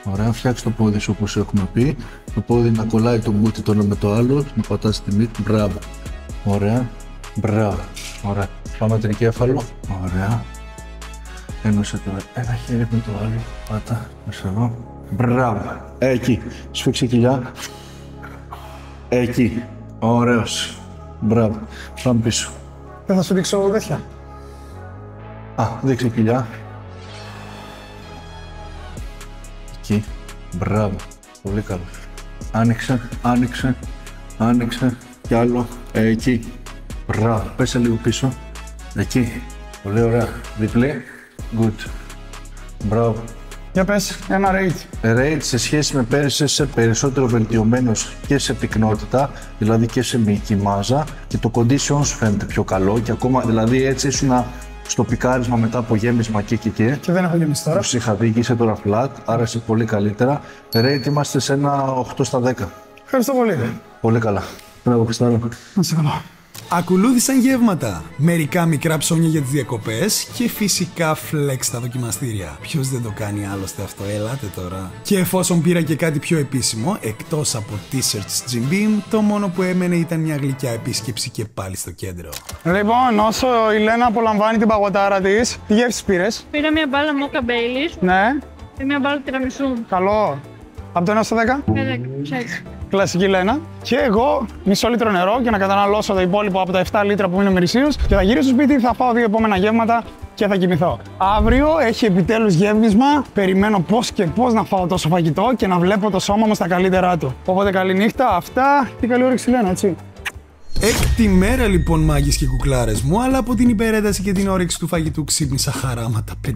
Ωραία. Φτιάξε το πόδι σου όπως έχουμε πει. Το πόδι να κολλάει το μπούτι το ένα με το άλλο. Να πατάς τη μύτη. Μπράβο. Ωραία. Μπράβο. Ωραία. Πάμε τρικέφαλο. Ωραία. Ένωσε τώρα ένα χέρι με το άλλο. Πάτα. Μέσα εδώ. Μπράβο. Εκεί. Σφίξε κοιλιά. Εκεί. Ωραίος. Μπράβο. Πάμε πίσω.
Δεν θα σου δείξω τέτοια.
Α, δείξε κοιλιά. Εκεί. Μπράβο. Πολύ καλό. Άνοιξε, άνοιξε, άνοιξε. Κι άλλο. Εκεί. Μπράβο. Πέσε λίγο πίσω. Εκεί. Πολύ ωραία. Διπλή. Good. Μπράβο.
Για πες, ένα rate.
Rate σε σχέση με πέρυσι είσαι περισσότερο βελτιωμένος και σε πυκνότητα, δηλαδή και σε μυϊκή μάζα, και το condition σου φαίνεται πιο καλό και ακόμα, δηλαδή έτσι ήσουν στο πικάρισμα μετά από γέμισμα και.
Και δεν έχω γεμίσει τώρα.
Τους είχα δει και είσαι τώρα flat, άρα είσαι πολύ καλύτερα. Rate είμαστε σε ένα 8 στα 10.
Ευχαριστώ πολύ.
Πολύ καλά. Μπράβο, Χριστάρα.
Να σε καλά.
Ακολούθησαν γεύματα, μερικά μικρά ψώνια για τις διακοπές και φυσικά flex στα δοκιμαστήρια. Ποιος δεν το κάνει άλλωστε αυτό, ελάτε τώρα. Και εφόσον πήρα και κάτι πιο επίσημο, εκτός από t-shirts Jim Beam, το μόνο που έμενε ήταν μια γλυκιά επίσκεψη και πάλι στο κέντρο.
Λοιπόν, όσο η Λένα απολαμβάνει την παγωτάρα της, τι γεύσεις πήρες?
Πήρα μια μπάλα μόκα Baileys
Ναι,
και μια μπάλα τυραμισού.
καλό. Από το 1 στο 10.
6.
Κλασική Λένα. Και εγώ μισό λίτρο νερό για να καταναλώσω το υπόλοιπο από τα 7 λίτρα που είναι μερισίως και θα γυρίσω στο σπίτι, θα φάω 2 επόμενα γεύματα και θα κοιμηθώ. Αύριο έχει επιτέλους γεύμισμα. Περιμένω πώς και πώς να φάω τόσο φαγητό και να βλέπω το σώμα μου στα καλύτερά του. Οπότε καλή νύχτα, αυτά και καλή όρεξη Λένα, έτσι.
Έκτη μέρα λοιπόν μάγκες και κουκλάρες μου, αλλά από την υπερένταση και την όρεξη του φαγητού ξύπνησα χαράματα 5,5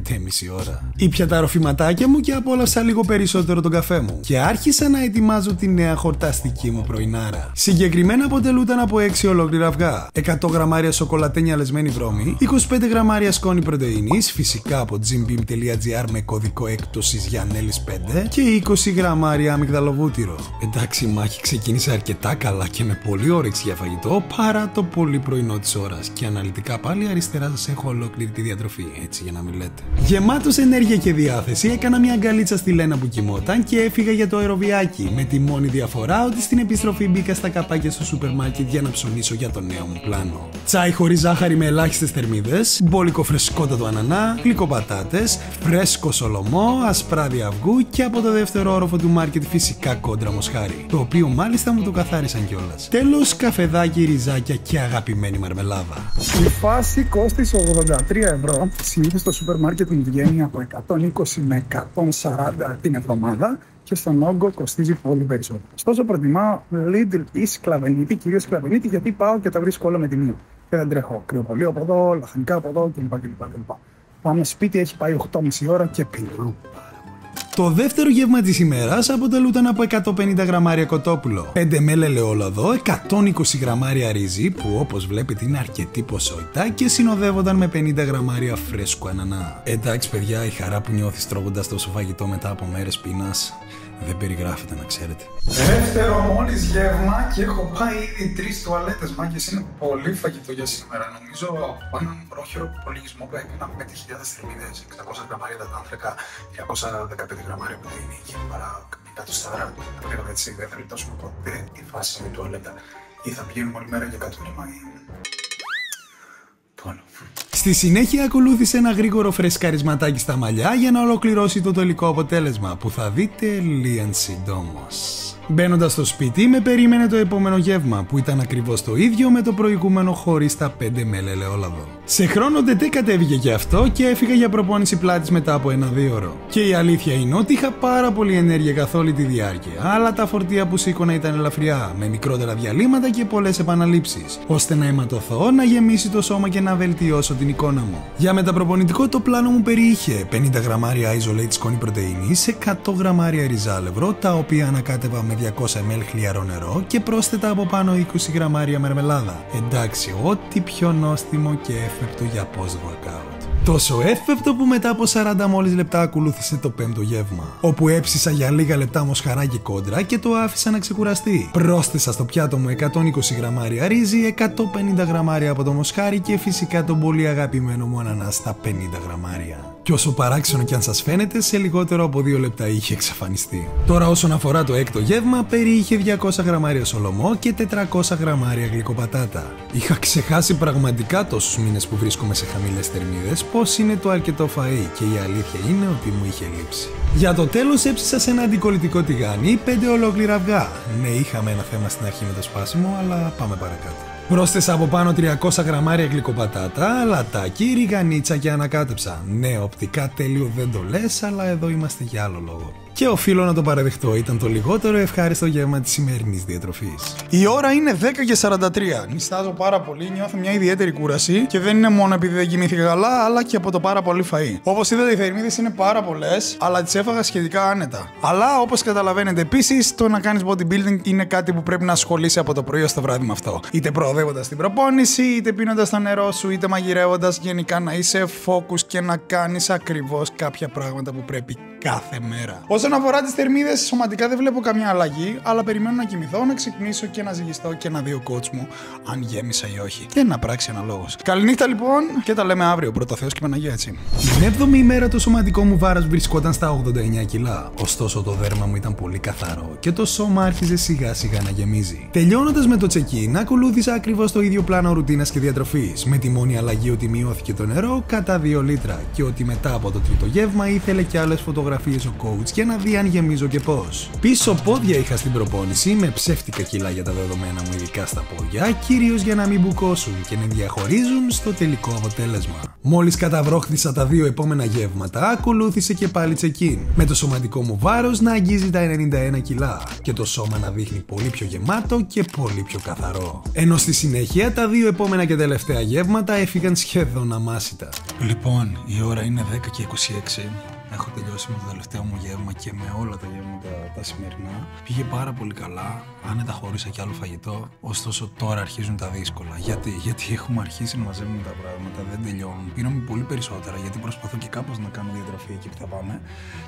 ώρα. Ήπια τα ροφηματάκια μου και απόλαυσα λίγο περισσότερο τον καφέ μου και άρχισα να ετοιμάζω τη νέα χορταστική μου πρωινάρα. Συγκεκριμένα αποτελούταν από 6 ολόκληρα αυγά, 100 γραμμάρια σοκολατένια λεσμένη βρώμη, 25 γραμμάρια σκόνη πρωτεΐνης, φυσικά από gymbeam.gr με κωδικό έκπτωσης για Nelly's 5 και 20 γραμμάρια αμυγδαλοβούτυρο. Εντάξει, η μάχη ξεκίνησε αρκετά καλά και με πολύ όρεξη για φαγητό. φαγητό παρά το πολύ πρωινό της ώρας. Και αναλυτικά πάλι αριστερά σας έχω ολόκληρη τη διατροφή, έτσι για να μην λέτε. Γεμάτος ενέργεια και διάθεση, έκανα μια αγκαλίτσα στη Λένα που κοιμόταν και έφυγα για το αεροβιάκι. Με τη μόνη διαφορά ότι στην επιστροφή μπήκα στα καπάκια στο σούπερ μάρκετ για να ψωνίσω για το νέο μου πλάνο. Τσάι χωρίς ζάχαρη με ελάχιστες θερμίδες, μπόλικο φρεσκότατο ανανά, γλυκοπατάτες, φρέσκο σολομό, ασπράδι αυγού και από το δεύτερο όροφο του μάρκετ φυσικά κόντρα μοσχάρι, το οποίο μάλιστα μου το καθάρισαν κιόλας. Τέλος, καφεδάκι, ριζάκια και αγαπημένη μαρμελάδα.
Η φάση κόστησε 83 ευρώ. Συνήθως στο σούπερ μάρκετ μου βγαίνει από 120 με 140 την εβδομάδα και στον όγκο κοστίζει πολύ περισσότερο. Ωστόσο, προτιμάω Lidl ή Σκλαβενίτη, κυρίως Σκλαβενίτη, γιατί πάω και τα βρίσκω όλα με τη μία. Και δεν τρέχω κρυοπολείο από εδώ, λαχανικά από εδώ κλπ. Πάμε σπίτι, έχει πάει 8,5 ώρα και πεινάω.
Το δεύτερο γεύμα της ημέρας αποτελούταν από 150 γραμμάρια κοτόπουλο, 5 ml ελαιόλαδο, 120 γραμμάρια ρύζι, που όπως βλέπετε είναι αρκετή ποσότητα, και συνοδεύονταν με 50 γραμμάρια φρέσκο ανανά. Εντάξει παιδιά, η χαρά που νιώθεις τρώγοντας τόσο φαγητό μετά από μέρες πείνας δεν περιγράφεται, να ξέρετε.
Δεύτερο μόλις γεύμα και έχω πάει ήδη 3 τουαλέτες, μάγκες, είναι πολύ φαγητό για σήμερα. Νομίζω από έναν πρόχειρο υπολογισμό που έκανα με 5.000 θερμίδες, 600 γραμμάρια υδατάνθρακα, 215 γραμμάρια πρωτεΐνη και παρά κάτω στα δράκια. Τα λέγαμε έτσι, δεν θα λιτώσουμε ποτέ τη φάση με τουαλέτα. Ή θα πηγαίνουμε όλη μέρα για κατούριμα ή...
Στη συνέχεια ακολούθησε ένα γρήγορο φρεσκαρισματάκι στα μαλλιά για να ολοκληρώσει το τελικό αποτέλεσμα που θα δείτε λίαν συντόμως. Μπαίνοντας στο σπίτι με περίμενε το επόμενο γεύμα που ήταν ακριβώς το ίδιο με το προηγούμενο χωρίς τα 5 ml ελαιόλαδο. Σε χρόνο τετέ κατέβηκε και αυτό και έφυγα για προπόνηση πλάτης μετά από 1-2 ώρο. Και η αλήθεια είναι ότι είχα πάρα πολύ ενέργεια καθ' όλη τη διάρκεια, αλλά τα φορτία που σήκωνα ήταν ελαφριά, με μικρότερα διαλύματα και πολλές επαναλήψεις, ώστε να αιματωθώ, να γεμίσει το σώμα και να βελτιώσω την εικόνα μου. Για μεταπροπονητικό το πλάνο μου περιείχε 50 γραμμάρια isolate σκόνη πρωτεΐνης, 100 γραμμάρια ριζάλευρο, τα οποία ανακάτευα με 200 ml χλιαρό νερό και πρόσθετα από πάνω 20 γραμμάρια μαρμελάδα. Εντάξει, ό,τι πιο νόστιμο και έφεπτο για post-workout. Τόσο έφευτο που μετά από 40 μόλις λεπτά ακολούθησε το πέμπτο γεύμα, όπου έψισα για λίγα λεπτά μοσχαράκι κόντρα και το άφησα να ξεκουραστεί. Πρόσθεσα στο πιάτο μου 120 γραμμάρια ρύζι, 150 γραμμάρια από το μοσχάρι και φυσικά τον πολύ αγαπημένο μου ανανά στα 50 γραμμάρια. Και όσο παράξενο κι αν σας φαίνεται, σε λιγότερο από 2 λεπτά είχε εξαφανιστεί. Τώρα όσον αφορά το έκτο γεύμα, περιείχε 200 γραμμάρια σολομό και 400 γραμμάρια γλυκοπατάτα. Είχα ξεχάσει πραγματικά τόσους μήνες που βρίσκομαι σε χαμηλές θερμίδες πως είναι το αρκετό φαΐ και η αλήθεια είναι ότι μου είχε λείψει. Για το τέλος έψισα σε ένα αντικολλητικό τηγάνι 5 ολόκληρα αυγά. Ναι, είχαμε ένα θέμα στην αρχή με το σπάσιμο, αλλά πάμε παρακάτω. Πρόσθεσα από πάνω 300 γραμμάρια γλυκοπατάτα, λατάκι, ριγανίτσα και ανακάτεψα. Ναι, οπτικά τέλειο δεν το λες, αλλά εδώ είμαστε για άλλο λόγο. Και οφείλω να το παραδεχτώ, ήταν το λιγότερο ευχάριστο γεύμα της σημερινής διατροφής.
Η ώρα είναι 10 και 43. Νιστάζω πάρα πολύ, νιώθω μια ιδιαίτερη κούραση και δεν είναι μόνο επειδή δεν κοιμήθηκα καλά, αλλά και από το πάρα πολύ φαΐ. Όπως είδατε, οι θερμίδες είναι πάρα πολλές, αλλά τις έφαγα σχετικά άνετα. Αλλά όπως καταλαβαίνετε, επίσης, το να κάνεις bodybuilding είναι κάτι που πρέπει να ασχολείσαι από το πρωί ως το βράδυ με αυτό. Είτε προοδεύοντας την προπόνηση, είτε πίνοντας το νερό σου, είτε μαγειρεύοντας, γενικά να είσαι focus και να κάνεις ακριβώς κάποια πράγματα που πρέπει κάθε μέρα. Όσον αφορά τις θερμίδες, σωματικά δεν βλέπω καμιά αλλαγή, αλλά περιμένω να κοιμηθώ, να ξυπνήσω και να ζυγιστώ και να δει ο coach μου αν γέμισα ή όχι. Και να πράξει αναλόγως. Καληνύχτα λοιπόν και τα λέμε αύριο. Πρώτα Θεός και Παναγία, έτσι.
Την 7η ημέρα το σωματικό μου βάρος βρισκόταν στα 89 κιλά. Ωστόσο το δέρμα μου ήταν πολύ καθαρό και το σώμα άρχιζε σιγά σιγά να γεμίζει. Τελειώνοντας με το check-in, ακολούθησα ακριβώς το ίδιο πλάνο ρουτίνας και διατροφής. Με τη μόνη αλλαγή ότι μειώθηκε το νερό κατά 2 λίτρα και ότι μετά από το τρίτο γεύμα ήθελε και άλλες φωτογραφίες ο coach για να δει αν γεμίζω και πώς. Πίσω πόδια είχα στην προπόνηση με ψεύτικα κιλά για τα δεδομένα μου, ειδικά στα πόδια, κυρίως για να μην μπουκώσουν και να διαχωρίζουν στο τελικό αποτέλεσμα. Μόλις καταβρόχθησα τα 2 επόμενα γεύματα, ακολούθησε και πάλι check-in, με το σωματικό μου βάρος να αγγίζει τα 91 κιλά και το σώμα να δείχνει πολύ πιο γεμάτο και πολύ πιο καθαρό. Ενώ στη συνέχεια τα 2 επόμενα και τελευταία γεύματα έφυγαν σχεδόν αμάσιτα.
Λοιπόν, η ώρα είναι 10 και 26.
έχω τελειώσει με το τελευταίο μου γεύμα και με όλα τα γεύματα τα σημερινά. Πήγε πάρα πολύ καλά, άνετα χωρίσα κι άλλο φαγητό. Ωστόσο τώρα αρχίζουν τα δύσκολα. Γιατί έχουμε αρχίσει να μαζεύουμε τα πράγματα, δεν τελειώνουν. Πίναμε πολύ περισσότερα γιατί προσπαθώ και κάπως να κάνω διατραφή εκεί που θα πάμε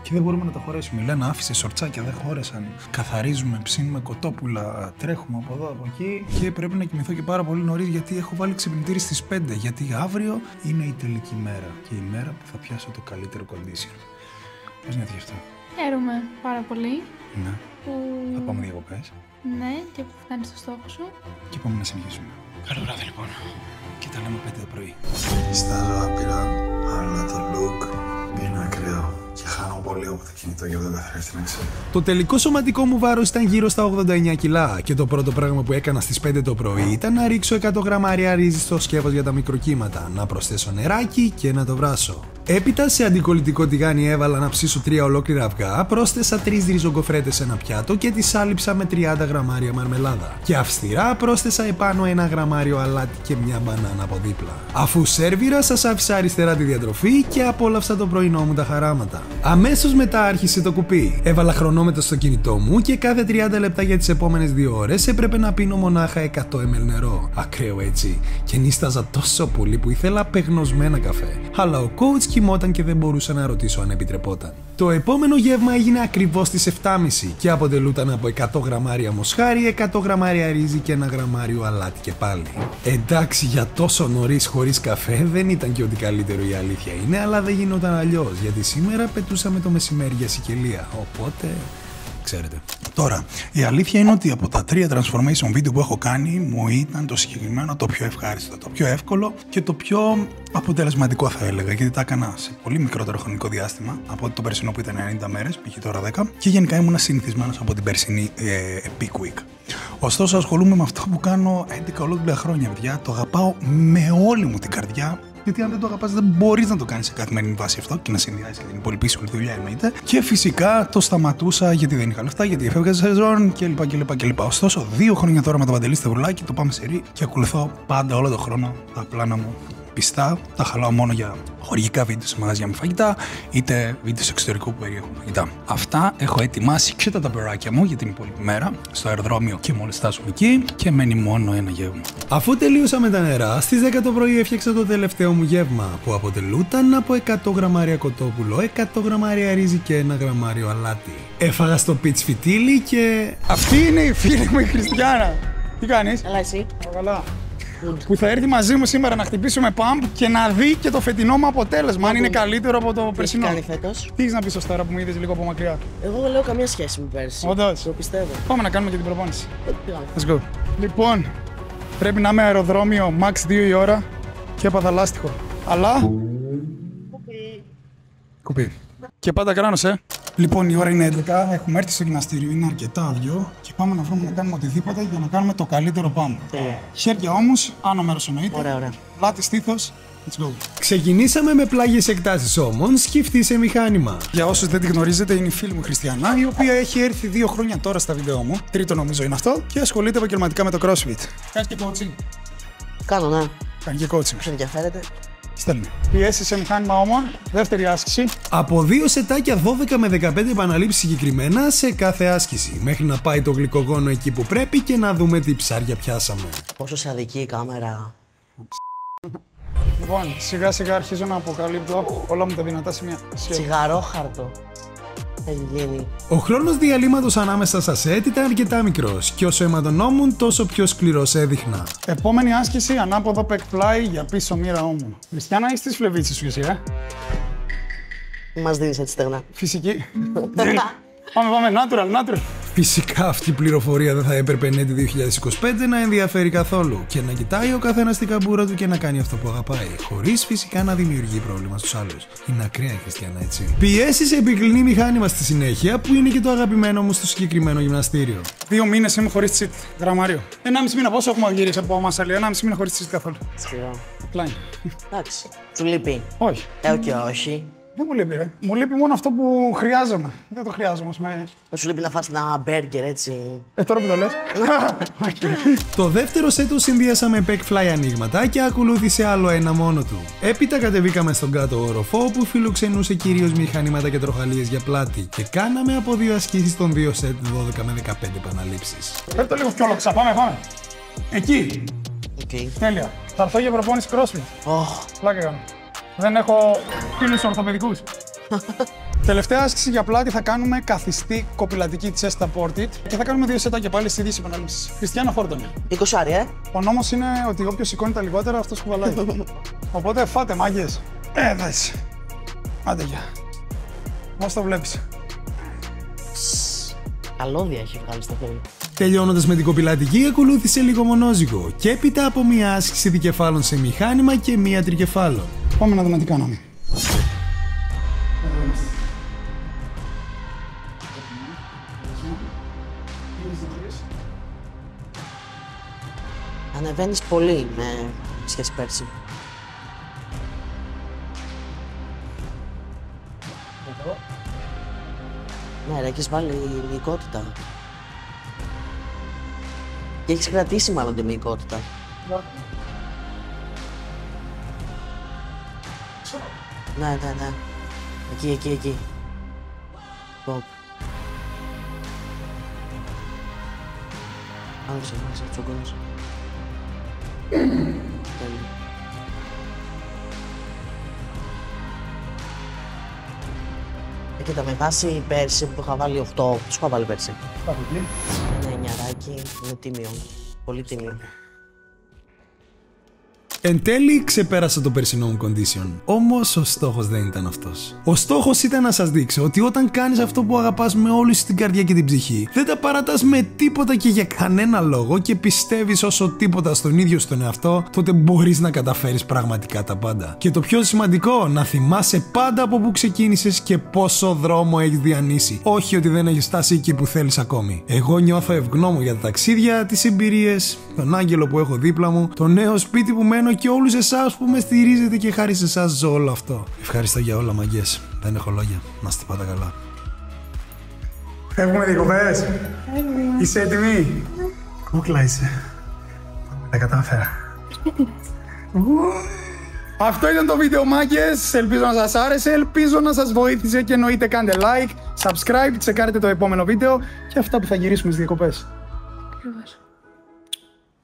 και δεν μπορούμε να τα χωρέσουμε. Η Λένα άφησε σορτσάκια, δεν χώρεσαν. Καθαρίζουμε, ψήνουμε κοτόπουλα, τρέχουμε από εδώ από εκεί και πρέπει να κοιμηθώ και πάρα πολύ νωρίς γιατί έχω βάλει ξυπνητήρι στις 5. Γιατί αύριο είναι η τελική μέρα και η μέρα που θα πιάσω το καλύτερο condition. Πώς νιώθει αυτό?
Χαίρομαι πάρα πολύ.
Ναι.
Που...
Θα πάμε διακοπές.
Ναι, και που φτάνεις στο στόχο σου.
Και πάμε να συνεχίσουμε. Καλό βράδυ λοιπόν. Και τα λέμε 5 το πρωί. Στάζω άπειρα, αλλά το look είναι ακραίο. Και χάνω πολύ από το κινητό για αυτό το καθαρίστη να ξέρω. Το τελικό σωματικό μου βάρος ήταν γύρω στα 89 κιλά και το πρώτο πράγμα που έκανα στις 5 το πρωί ήταν να ρίξω 100 γραμμάρια ρύζι στο σκεύος για τα μικροκύματα, να προσθέσω νεράκι και να το βράσω. Έπειτα σε αντικολλητικό τηγάνι έβαλα να ψήσω 3 ολόκληρα αυγά, πρόσθεσα 3 ριζογκοφρέτες σε ένα πιάτο και τις άλυψα με 30 γραμμάρια μαρμελάδα. Και αυστηρά πρόσθεσα επάνω 1 γραμμάριο αλάτι και μια μπανάνα από δίπλα. Αφού σέρβιρα, σας άφησα αριστερά τη διατροφή και απόλαυσα το πρωινό μου τα χαράματα. Αμέσως μετά άρχισε το κουπί. Έβαλα χρονόμετρο στο κινητό μου και κάθε 30 λεπτά για τις επόμενες 2 ώρες έπρεπε να πίνω μονάχα 100 ml νερό. Ακραίο έτσι. Και νίσταζα τόσο πολύ που ήθελα πεγνωσμένα καφέ. Αλλά ο coach κοιμόταν και δεν μπορούσα να ρωτήσω αν επιτρεπόταν. Το επόμενο γεύμα έγινε ακριβώς στις 7.30 και αποτελούταν από 100 γραμμάρια μοσχάρι, 100 γραμμάρια ρύζι και 1 γραμμάριο αλάτι και πάλι. Εντάξει, για τόσο νωρίς χωρίς καφέ δεν ήταν και ό,τι καλύτερο η αλήθεια είναι, αλλά δεν γινόταν αλλιώς γιατί σήμερα πετούσαμε το μεσημέρι για Σικελία. Οπότε. Ξέρετε. Τώρα, η αλήθεια είναι ότι από τα 3 transformation βίντεο που έχω κάνει, μου ήταν το συγκεκριμένο το πιο ευχάριστο, το πιο εύκολο και το πιο αποτελεσματικό θα έλεγα, γιατί τα έκανα σε πολύ μικρότερο χρονικό διάστημα από το περσινό που ήταν 90 μέρες, πήγε τώρα 10, και γενικά ήμουν συνηθισμένος από την περσινή Peak Week. Ωστόσο, ασχολούμαι με αυτό που κάνω 11 ολόκληρα χρόνια, παιδιά. Το αγαπάω με όλη μου την καρδιά. Γιατί αν δεν το αγαπάς, δεν μπορείς να το κάνεις σε καθημερινή βάση αυτό και να συνδυάσεις και την υπόλοιπη σου δουλειά εννοείται. Και φυσικά το σταματούσα γιατί δεν είχα λεφτά, γιατί έφευγα σε σεζόν κλπ. Ωστόσο, 2 χρόνια τώρα με το Παντελή Σταυρουλάκη το πάμε σε ρί και ακολουθώ πάντα όλο τον χρόνο τα πλάνα μου πιστά. Τα χαλάω μόνο για χορηγικά βίντεο σε μαγαζιά με φαγητά, είτε βίντεο εξωτερικού που περιέχουν φαγητά. Αυτά έχω ετοιμάσει και τα ταπεράκια μου για την υπόλοιπη μέρα στο αεροδρόμιο και μόλις φτάσουμε εκεί και μένει μόνο ένα γεύμα. Αφού τελείωσα με τα νερά, στις 10 το πρωί έφτιαξα το τελευταίο μου γεύμα που αποτελούταν από 100 γραμμάρια κοτόπουλο, 100 γραμμάρια ρύζι και 1 γραμμάριο αλάτι. Έφαγα στο πιτς φιτίλι και. Αυτή είναι η φίλη μου η Χριστιάνα. Τι κάνεις?
Καλά, εσύ?
Καλά. Που θα έρθει μαζί μου σήμερα να χτυπήσουμε pump και να δει και το φετινό μου αποτέλεσμα. Αν είναι καλύτερο από το περσινό.
Τι έχει κάνει φέτος?
Τι έχεις να πεις στο Στάρα που μου είδες λίγο από μακριά?
Εγώ δεν λέω καμία σχέση με πέρσι.
Όντως.
Το πιστεύω.
Πάμε να κάνουμε και την προπόνηση. Let's go. Λοιπόν, πρέπει να είμαι αεροδρόμιο max 2 η ώρα και έπαθα λάστιχο. Αλλά. Κουπί. Και πάντα κράνος, Λοιπόν, η ώρα είναι 11, έχουμε έρθει στο γυμναστήριο, είναι αρκετά άδειο και πάμε να βρούμε να κάνουμε οτιδήποτε για να κάνουμε το καλύτερο πάμε. Χέρια όμως, άνω μέρος εννοείται.
Ωραία.
Πλάτη, στήθος. Let's go. Ξεκινήσαμε με πλάγιες εκτάσεις όμως, σκεφτεί σε μηχάνημα. Για όσους δεν τη γνωρίζετε, είναι η φίλη μου Χριστιανά, η οποία έχει έρθει 2 χρόνια τώρα στα βίντεο μου. Τρίτο νομίζω είναι αυτό και ασχολείται επαγγελματικά με το CrossFit. Κάνει και coaching.
Κάνω, ναι.
Κάνει και coaching.
Σε ενδιαφέρεται.
Στέλνει. Πιέσει σε μηχάνημα όμως, δεύτερη άσκηση. Από 2 σετάκια 12 με 15 επαναλήψεις συγκεκριμένα σε κάθε άσκηση. Μέχρι να πάει το γλυκογόνο εκεί που πρέπει και να δούμε τι ψάρια πιάσαμε.
Πόσο σε αδικεί η κάμερα.
Λοιπόν, σιγά σιγά αρχίζω να αποκαλύπτω όλα μου τα δυνατά σημεία.
Τσιγαρόχαρτο. Έχει γίνει.
Ο χρόνος διαλύματος ανάμεσα στα σετ ήταν αρκετά μικρός και όσο αιματωνόμουν τόσο πιο σκληρός έδειχνα. Επόμενη άσκηση, ανάποδο back fly για πίσω μοίρα ώμου. Χριστιανά, έχεις τις φλεβίτσες σου εσύ,
Μας δίνεις έτσι στεγνά.
Φυσική. Πάμε, natural. Φυσικά αυτή η πληροφορία δεν θα έπρεπε ναι 2025 να ενδιαφέρει καθόλου και να κοιτάει ο καθένας την καμπούρα του και να κάνει αυτό που αγαπάει, χωρίς φυσικά να δημιουργεί πρόβλημα στους άλλους. Είναι ακραία η Χριστιανά, έτσι. Πιέσεις σε επικλινή μηχάνημα στη συνέχεια, που είναι και το αγαπημένο μου στο συγκεκριμένο γυμναστήριο. 2 μήνες είμαι χωρίς cheat, γραμμάριο. 1,5 μήνα πόσο έχουμε γυρίσει από μασαλή, 1,5 μήνα χωρίς cheat καθόλου.
Σκληρό.
Απλά.
Εντάξει. Του λείπει.
Όχι.
Και όχι.
Δεν μου λείπει, ρε. Μου λείπει μόνο αυτό που χρειάζομαι. Δεν το χρειάζομαι,
Δεν σου λείπει να φας ένα μπέργκερ έτσι.
Τώρα που το λες.
Το δεύτερο σετ το συνδύασα με backfly ανοίγματα και ακολούθησε άλλο ένα μόνο του. Έπειτα κατεβήκαμε στον κάτω όροφο που φιλοξενούσε κυρίως μηχανήματα και τροχαλίες για πλάτη και κάναμε από 2 ασκήσεις των 2 σετ 12 με 15 επαναλήψεις.
Φέρ' το λίγο πιο όλοξα. Πάμε. Εκεί.
Okay.
Τέλεια. Θα έρθω για προπόνηση CrossFit. Πλάκα κάνω. Δεν έχω φίλους ορθοπαιδικούς. Τελευταία άσκηση για πλάτη θα κάνουμε καθιστή κοπηλατική chest supported και θα κάνουμε 2 σετάκια πάλι στις ίδιες επαναλήψεις. Χριστιανό Φόρτονη.
20,
Ο νόμος είναι ότι όποιος σηκώνει τα λιγότερα, αυτός κουβαλάει. Οπότε φάτε μάγκες. Δες. Άντε γεια. Πώς το βλέπεις.
καλώδια έχει βγάλει στα χέρια.
Τελειώνοντας με την κοπηλατική, ακολούθησε λίγο μονόζυγο και έπειτα από μια άσκηση δικεφάλων σε μηχάνημα και μια τρικεφάλων.
Πάμε να δούμε τι κάναμε.
Ανεβαίνεις πολύ με σχέση πέρσι. Ναι, ρε, έχεις βάλει μυϊκότητα. Και έχεις κρατήσει μάλλον τη μυϊκότητα. Ναι. Εκεί. Ποπ. Άνοιξε, τσογκώνεις. Κοίτα, με βάση πέρσι που το είχα βάλει 8, του είχα βάλει πέρσι. Ένα εννιαράκι, είναι τίμιο, πολύ τίμιο.
Εν τέλει, ξεπέρασα το περσινό μου condition. Όμως, ο στόχος δεν ήταν αυτός. Ο στόχος ήταν να σας δείξω ότι όταν κάνεις αυτό που αγαπάς με όλη σου την καρδιά και την ψυχή, δεν τα παρατάς με τίποτα και για κανένα λόγο και πιστεύεις όσο τίποτα στον ίδιο στον εαυτό, τότε μπορείς να καταφέρεις πραγματικά τα πάντα. Και το πιο σημαντικό, να θυμάσαι πάντα από πού ξεκίνησες και πόσο δρόμο έχεις διανύσει. Όχι ότι δεν έχεις φτάσει εκεί που θέλεις ακόμη. Εγώ νιώθω ευγνώμων για τα ταξίδια, τις εμπειρίες, τον άγγελο που έχω δίπλα μου, το νέο σπίτι που μένω και όλους εσάς που με στηρίζετε και χάρη σε εσάς ζω όλο αυτό. Ευχαριστώ για όλα, μαγκές. Δεν έχω λόγια. Να είστε πάντα καλά.
Φεύγουμε διακοπές. Είσαι έτοιμη. Κούκλα είσαι. Τα κατάφερα. Αυτό ήταν το βίντεο, μάγκες. Ελπίζω να σας άρεσε, ελπίζω να σας βοήθησε και εννοείται κάντε like, subscribe, τσεκάρετε το επόμενο βίντεο και αυτά που θα γυρίσουμε στις διακοπές.